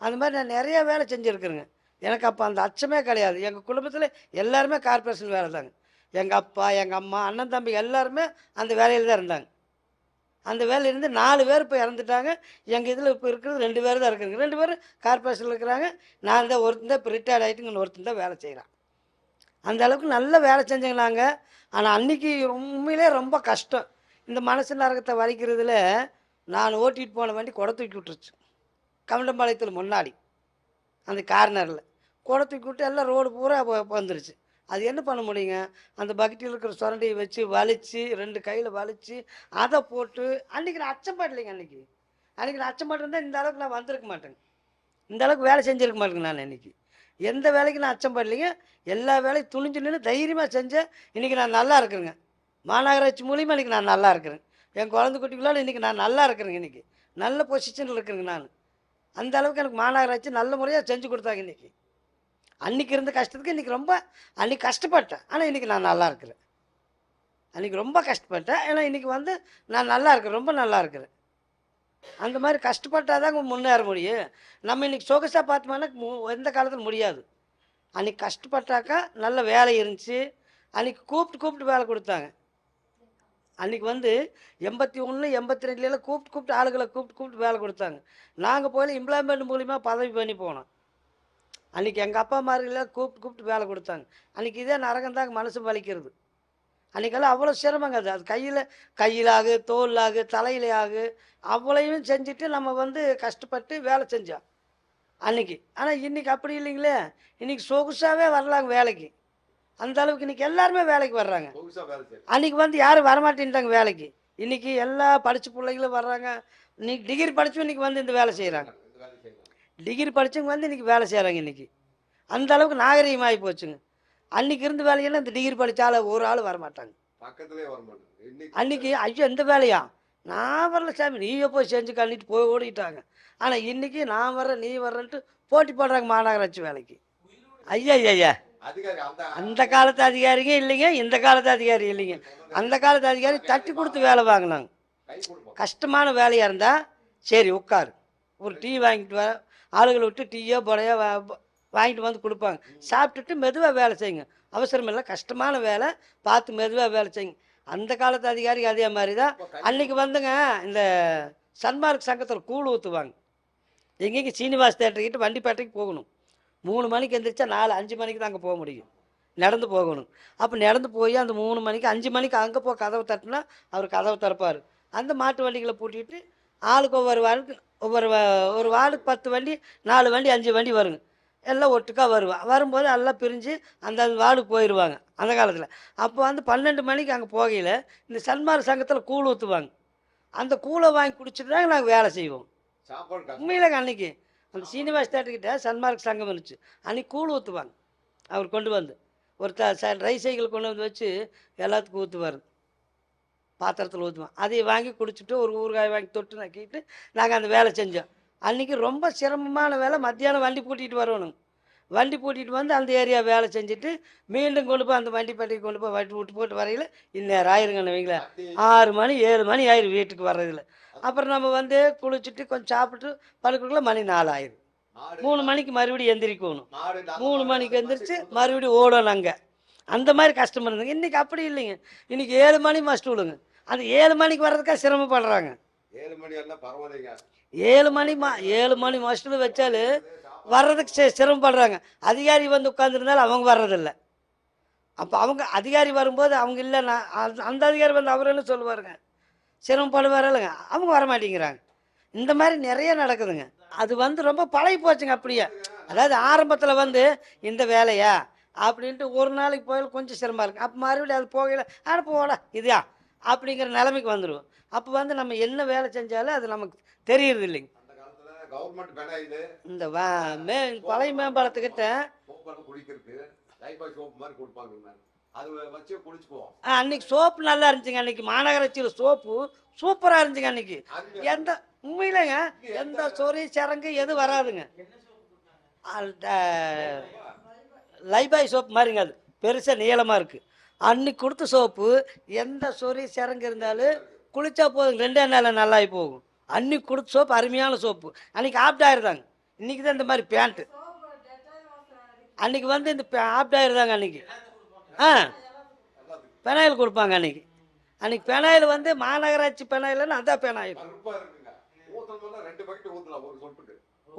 A: அந்த மாதிரி நான் நிறையா வேலை செஞ்சுருக்குறேங்க. எனக்கு அப்போ அந்த அச்சமே கிடையாது. எங்கள் குடும்பத்தில் எல்லாருமே கார்பரேஷன் வேலை தாங்க. எங்கள் அப்பா, எங்கள் அம்மா, அண்ணன் தம்பி எல்லாருமே அந்த வேலையில் தான் இருந்தாங்க. அந்த வேலையிலேருந்து 4 பேர் இப்போ இறந்துட்டாங்க. எங்கள் இதில் இப்போ இருக்கிறது 2 பேர் தான் இருக்குங்க. 2 பேர் கார்பரேஷனில் இருக்கிறாங்க. நான் தான் ஒருத்தன் தான் இப்போ ரிட்டையர்ட் ஆகிட்டுங்க, ஒருத்தன் தான் வேலை செய்கிறான். அந்த அளவுக்கு நல்ல வேலை செஞ்சேங்க நாங்கள். ஆனால் அன்றைக்கி உண்மையிலே ரொம்ப கஷ்டம். இந்த மனசு நரகத்தை வலிக்கிறதுல நான் ஓட்டிகிட்டு போன வண்டி கொடை தூக்கி விட்டுருச்சு. கவுண்டம்பாளையத்தில் முன்னாடி அந்த கார்னரில் கொடை தூக்கி விட்டு எல்லாம் ரோடு பூரா வந்துருச்சு. அது என்ன பண்ண முடியுங்க? அந்த பக்கெட்டில் இருக்கிற சுரண்டியை வச்சு வலித்து 2 கையில் வலித்து அதை போட்டு அன்றைக்கி நான் அச்சம்படலைங்க. அன்றைக்கி நான் அச்சம்பட்டிருந்தால் இந்த அளவுக்கு நான் வந்திருக்க மாட்டேங்க. இந்த அளவுக்கு வேலை செஞ்சுருக்க மாட்டேங்க. நான் இன்றைக்கி எந்த வேலைக்கு நான் அச்சம்படலைங்க. எல்லா வேலையும் துணிஞ்சு நின்று தைரியமாக செஞ்சேன். இன்றைக்கி நான் நல்லா இருக்கிறேங்க. மாநகராட்சி மூலியமாக இன்றைக்கி நான் நல்லா இருக்கிறேன். என் குழந்தை குட்டிகளால் இன்றைக்கி நான் நல்லா இருக்கிறேங்க. இன்றைக்கி நல்ல பொசிஷனில் இருக்கிறேங்க நான். அந்த அளவுக்கு எனக்கு மாநகராட்சி நல்ல முறையாக செஞ்சு கொடுத்தாங்க. இன்றைக்கி அன்றைக்கி இருந்த கஷ்டத்துக்கு இன்றைக்கி ரொம்ப அன்றைக்கி கஷ்டப்பட்டேன். ஆனால் இன்றைக்கி நான் நல்லா இருக்கிறேன். அன்றைக்கி ரொம்ப கஷ்டப்பட்டேன். ஏன்னா இன்றைக்கி வந்து நான் நல்லா இருக்கிறேன், ரொம்ப நல்லா இருக்கிறேன். அந்த மாதிரி கஷ்டப்பட்டால் தாங்க முன்னேற முடியும். நம்ம இன்றைக்கி சொகுசாக பார்த்தோம்னா எந்த காலத்தில் முடியாது. அன்றைக்கி கஷ்டப்பட்டாக்கா நல்ல வேலை இருந்துச்சு. அன்றைக்கி கூப்பிட்டு வேலை கொடுத்தாங்க. அன்றைக்கி வந்து 81, 82 கூப்பிட்டு ஆளுகளை கூப்பிட்டு வேலை கொடுத்தாங்க. நாங்கள் போய் எம்ப்ளாய்மெண்ட் மூலிமா பதவி பண்ணி போனோம். அன்றைக்கி எங்கள் அப்பா அம்மார்களெலாம் கூப்பிட்டு வேலை கொடுத்தாங்க. அன்றைக்கி இதே நரகம் தாங்க மனசு வலிக்கிறது. அன்றைக்கெல்லாம் அவ்வளோ சிரமங்க. அது கையிலாகு, தோலாகு, தலையிலாகு அவ்வளோயும் செஞ்சுட்டு நம்ம வந்து கஷ்டப்பட்டு வேலை செஞ்சோம் அன்றைக்கி. ஆனால் இன்றைக்கி அப்படி இல்லைங்களே. இன்றைக்கி சொகுசாகவே வரலாங்க வேலைக்கு. அந்த அளவுக்கு இன்றைக்கி எல்லாருமே வேலைக்கு வர்றாங்க. அன்றைக்கி வந்து யாரும் வரமாட்டேன்ட்டாங்க வேலைக்கு. இன்றைக்கி எல்லா படித்த பிள்ளைகளும் வர்றாங்க. இன்னைக்கு டிகிரி படித்தும் இன்றைக்கி வந்து இந்த வேலை செய்கிறாங்க. டிகிரி படித்தவங்க வந்து இன்றைக்கி வேலை செய்கிறாங்க. இன்றைக்கி அந்த அளவுக்கு நாகரீகமாகி போச்சுங்க. அன்றைக்கி இருந்த வேலையெல்லாம் இந்த டிகிரி படித்தால ஒரு ஆள் வரமாட்டாங்க.
B: பக்கத்துலேயே வர மாட்டாங்க.
A: அன்றைக்கி ஐயோ எந்த வேலையா, நான் வரல சாமி நீயே போய் செஞ்சு கழிட்டு போய் ஓடிட்டாங்க. ஆனால் இன்றைக்கி நான் வர்றேன் நீ வர்றேன்ட்டு போட்டி போடுறாங்க மாநகராட்சி வேலைக்கு. ஐயா ஐயா அந்த காலத்து அதிகாரிங்க இல்லைங்க, இந்த காலத்து அதிகாரி இல்லைங்க. அந்த காலத்து அதிகாரி தட்டி கொடுத்து வேலை வாங்கினாங்க. கஷ்டமான வேலையாக இருந்தால் சரி உட்காரு, ஒரு டீ வாங்கிட்டு வர ஆளுகளை விட்டு டீயோ புடையோ வாங்கிட்டு வந்து கொடுப்பாங்க. சாப்பிட்டுட்டு மெதுவாக வேலை செய்யுங்க, அவசரம் இல்லை, கஷ்டமான வேலை பார்த்து மெதுவாக வேலை செய்யுங்க. அந்த காலத்து அதிகாரி அதே மாதிரி தான். அன்றைக்கி வந்துங்க இந்த சன்மார்க் சங்கத்தில் கூழ் ஊற்றுவாங்க. எங்கேங்க சீனிவாஸ் தேட்டர்கிட்ட வண்டிப்பேட்டைக்கு போகணும். 3 மணிக்கு எந்திரிச்சா 4-5 மணிக்கு தான் அங்கே போக முடியும், நடந்து போகணும். அப்போ நடந்து போய் அந்த 3 மணிக்கு 5 மணிக்கு அங்கே போய் கதவை தட்டினா அவர் கதவை திறப்பார். அந்த மாட்டு வண்டிகளை பூட்டிட்டு ஆளுக்கு ஒவ்வொரு வார்டுக்கு ஒரு வார்டுக்கு 10 வண்டி 4 வண்டி 5 வண்டி வருங்க. எல்லாம் ஒட்டுக்காக வருவான். வரும்போது எல்லாம் பிரிஞ்சு அந்த வார்டுக்கு போயிடுவாங்க அந்த காலத்தில். அப்போ வந்து 12 மணிக்கு அங்கே போகையில் இந்த சன்மார்க் சங்கத்தில் கூழ் ஊற்றுவாங்க. அந்த கூழை வாங்கி குடிச்சிட்டு தாங்க நாங்கள் வேலை செய்வோம். உண்மையிலங்க அன்றைக்கி அந்த சீனிவாஸ் தேட்டர்கிட்ட சன்மார்க் சங்கம் இருந்துச்சு. அன்றைக்கி கூழ் ஊற்றுவாங்க. அவர் கொண்டு வந்து ஒரு ரைஸ் சைக்கிள் கொண்டு வந்து வச்சு எல்லாத்துக்கும் ஊற்றுவார், பாத்திரத்தில் ஊற்றுவான். அதை வாங்கி குடிச்சிட்டு ஒரு ஊறுகாய் வாங்கி தொட்டு நக்கிட்டு நாங்கள் அந்த வேலை செஞ்சோம். அன்றைக்கி ரொம்ப சிரமமான வேலை. மத்தியானம் வண்டி பூட்டிகிட்டு வரணும். வண்டி பூட்டிகிட்டு வந்து அந்த ஏரியா வேலை செஞ்சுட்டு மீண்டும் கொண்டு போய் அந்த வண்டி பட்டிக்கு கொண்டு போய் வண்டி விட்டு போட்டு வரையில் இந்நேரம் ஆயிருங்கன்னு வைங்களேன். 6 மணி 7 மணி ஆயிரும் வீட்டுக்கு வர்றதில்ல. அப்புறம் நம்ம வந்து குளிச்சுட்டு கொஞ்சம் சாப்பிட்டு படுக்கிறதுக்குள்ள மணி 4 ஆயிரும். 3 மணிக்கு மறுபடியும் எந்திரிக்கணும். 3 மணிக்கு எந்திரிச்சு மறுபடியும் ஓடணும் அங்கே. அந்த மாதிரி கஷ்டம் இருந்துங்க. இன்றைக்கி அப்படி இல்லைங்க. இன்றைக்கி 7 மணி மஸ்ட் விடுங்க. அந்த 7 மணிக்கு வர்றதுக்காக சிரமப்படுறாங்க.
B: 7 மணி எல்லாம் பரவாயில்லைங்க.
A: 7 மணி மஸ்ட்டில் வச்சாலும் வர்றதுக்கு சிரமப்படுறாங்க. அதிகாரி வந்து உட்காந்துருந்தாலும் அவங்க வர்றதில்லை. அப்போ அவங்க அதிகாரி வரும்போது அவங்க இல்லைன்னா அந்த அதிகாரி வந்து அவர் என்ன சொல்லுவாருங்க, சிரமப்படுவார் இல்லைங்க, அவங்க வரமாட்டேங்கிறாங்க. இந்த மாதிரி நிறைய நடக்குதுங்க. அது வந்து ரொம்ப பழகி போச்சுங்க அப்படியே. அதாவது ஆரம்பத்தில் வந்து இந்த வேலையா அப்படின்ட்டு ஒரு நாளைக்கு போயில கொஞ்சம் சிரமமாக இருக்குது. அப்போ மறுபடியும் அது போகல போகல இதுயா அப்படிங்கிற நிலைமைக்கு வந்துடுவோம். அப்போ வந்து நம்ம என்ன வேலை செஞ்சாலும் அது நமக்கு தெரியறது இல்லைங்க. இந்த பழைய மேம்பாலத்துக்கிட்ட அன்னைக்கு சோப்பு நல்லா இருந்துச்சுங்க. அன்னைக்கு மாநகராட்சியில் சோப்பு சூப்பராக இருந்துச்சுங்க. அன்னைக்கு எந்த உண்மையிலங்க எந்த சொறி சரங்கு எது வராதுங்க. லைபாய் சோப்பு மாதிரிங்க, அது பெருசாக நீளமாக இருக்குது. அன்னைக்கு கொடுத்த சோப்பு எந்த சொறி சரங்கு இருந்தாலும் குளிச்சா போதும், 2 நாளில் நல்லாகி போகும். அன்னைக்கு கொடுத்த சோப்பு அருமையான சோப்பு. அன்றைக்கி ஆப்டாயிருந்தாங்க. இன்றைக்கி தான் இந்த மாதிரி பேண்ட்டு. அன்றைக்கி வந்து இந்த ஆப்டாயிருந்தாங்க. அன்றைக்கி பெனாயில் கொடுப்பாங்க. அன்றைக்கி பெனாயில் வந்து மாநகராட்சி பெனாயில்னு அதான் பெனாயில்.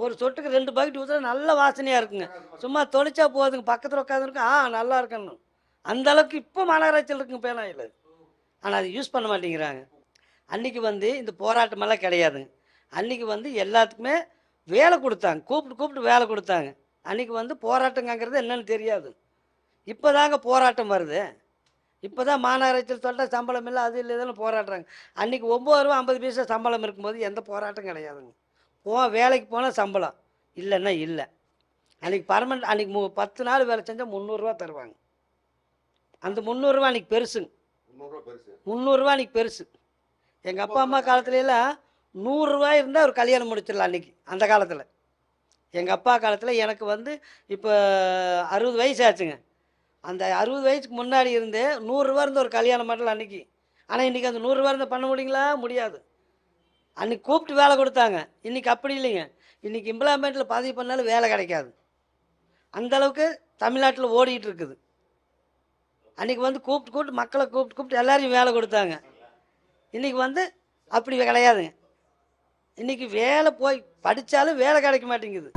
A: ஒரு சொட்டுக்கு 2 பக்கெட் ஊற்றுனா நல்ல வாசனையாக இருக்குங்க. சும்மா தொளிச்சா போதுங்க, பக்கத்தில் உட்காந்துருக்கு நல்லா இருக்கணும். அந்த அளவுக்கு இப்போ மாநகராட்சியில் இருக்குங்க பெனாயில். ஆனால் அது யூஸ் பண்ண மாட்டேங்கிறாங்க. அன்றைக்கி வந்து இந்த போராட்டமெல்லாம் கிடையாதுங்க. அன்றைக்கி வந்து எல்லாத்துக்குமே வேலை கொடுத்தாங்க, கூப்பிட்டு வேலை கொடுத்தாங்க. அன்றைக்கி வந்து போராட்டங்கிறது என்னன்னு தெரியாது. இப்போ தாங்க போராட்டம் வருது. இப்போ தான் மாநகராட்சியில் சொல்லிட்டா சம்பளம் இல்லை, அது இல்லை, இதெல்லாம் போராடுறாங்க. அன்றைக்கி 9 ரூபா 50 பைசா சம்பளம் இருக்கும்போது எந்த போராட்டம் கிடையாதுங்க. வேலைக்கு போனால் சம்பளம் இல்லைன்னா இல்லை. அன்றைக்கி பர்மனெண்ட் அன்றைக்கி 10 நாள் வேலை செஞ்சால் 300 ரூபா தருவாங்க. அந்த 300 ரூபா அன்றைக்கி பெருசுங்க. 300 ரூபா அன்றைக்கி பெருசு. எங்கள் அப்பா அம்மா காலத்துலலாம் 100 ரூபாய் இருந்தால் ஒரு கல்யாணம் முடிச்சிடலாம் அன்றைக்கி. அந்த காலத்தில் எங்கள் அப்பா காலத்தில் எனக்கு வந்து இப்போ 60 வயசு ஆச்சுங்க. அந்த 60 வயசுக்கு முன்னாடி இருந்து 100 ரூபா இருந்து ஒரு கல்யாணம் பண்ணலாம் அன்றைக்கி. ஆனால் இன்றைக்கி அந்த 100 ரூபா இருந்தால் பண்ண முடியுங்களா? முடியாது. அன்றைக்கி கூப்பிட்டு வேலை கொடுத்தாங்க. இன்றைக்கி அப்படி இல்லைங்க. இன்றைக்கி எம்ப்ளாய்மெண்ட்டில் பதிவு பண்ணாலும் வேலை கிடைக்காது. அந்தளவுக்கு தமிழ்நாட்டில் ஓடிட்டு இருக்குது. அன்றைக்கி வந்து கூப்பிட்டு மக்களை கூப்பிட்டு எல்லாரையும் வேலை கொடுத்தாங்க. இன்றைக்கி வந்து அப்படி கிடையாதுங்க. இன்றைக்கி வேலை போய் படித்தாலும் வேலை கிடைக்க மாட்டேங்குது.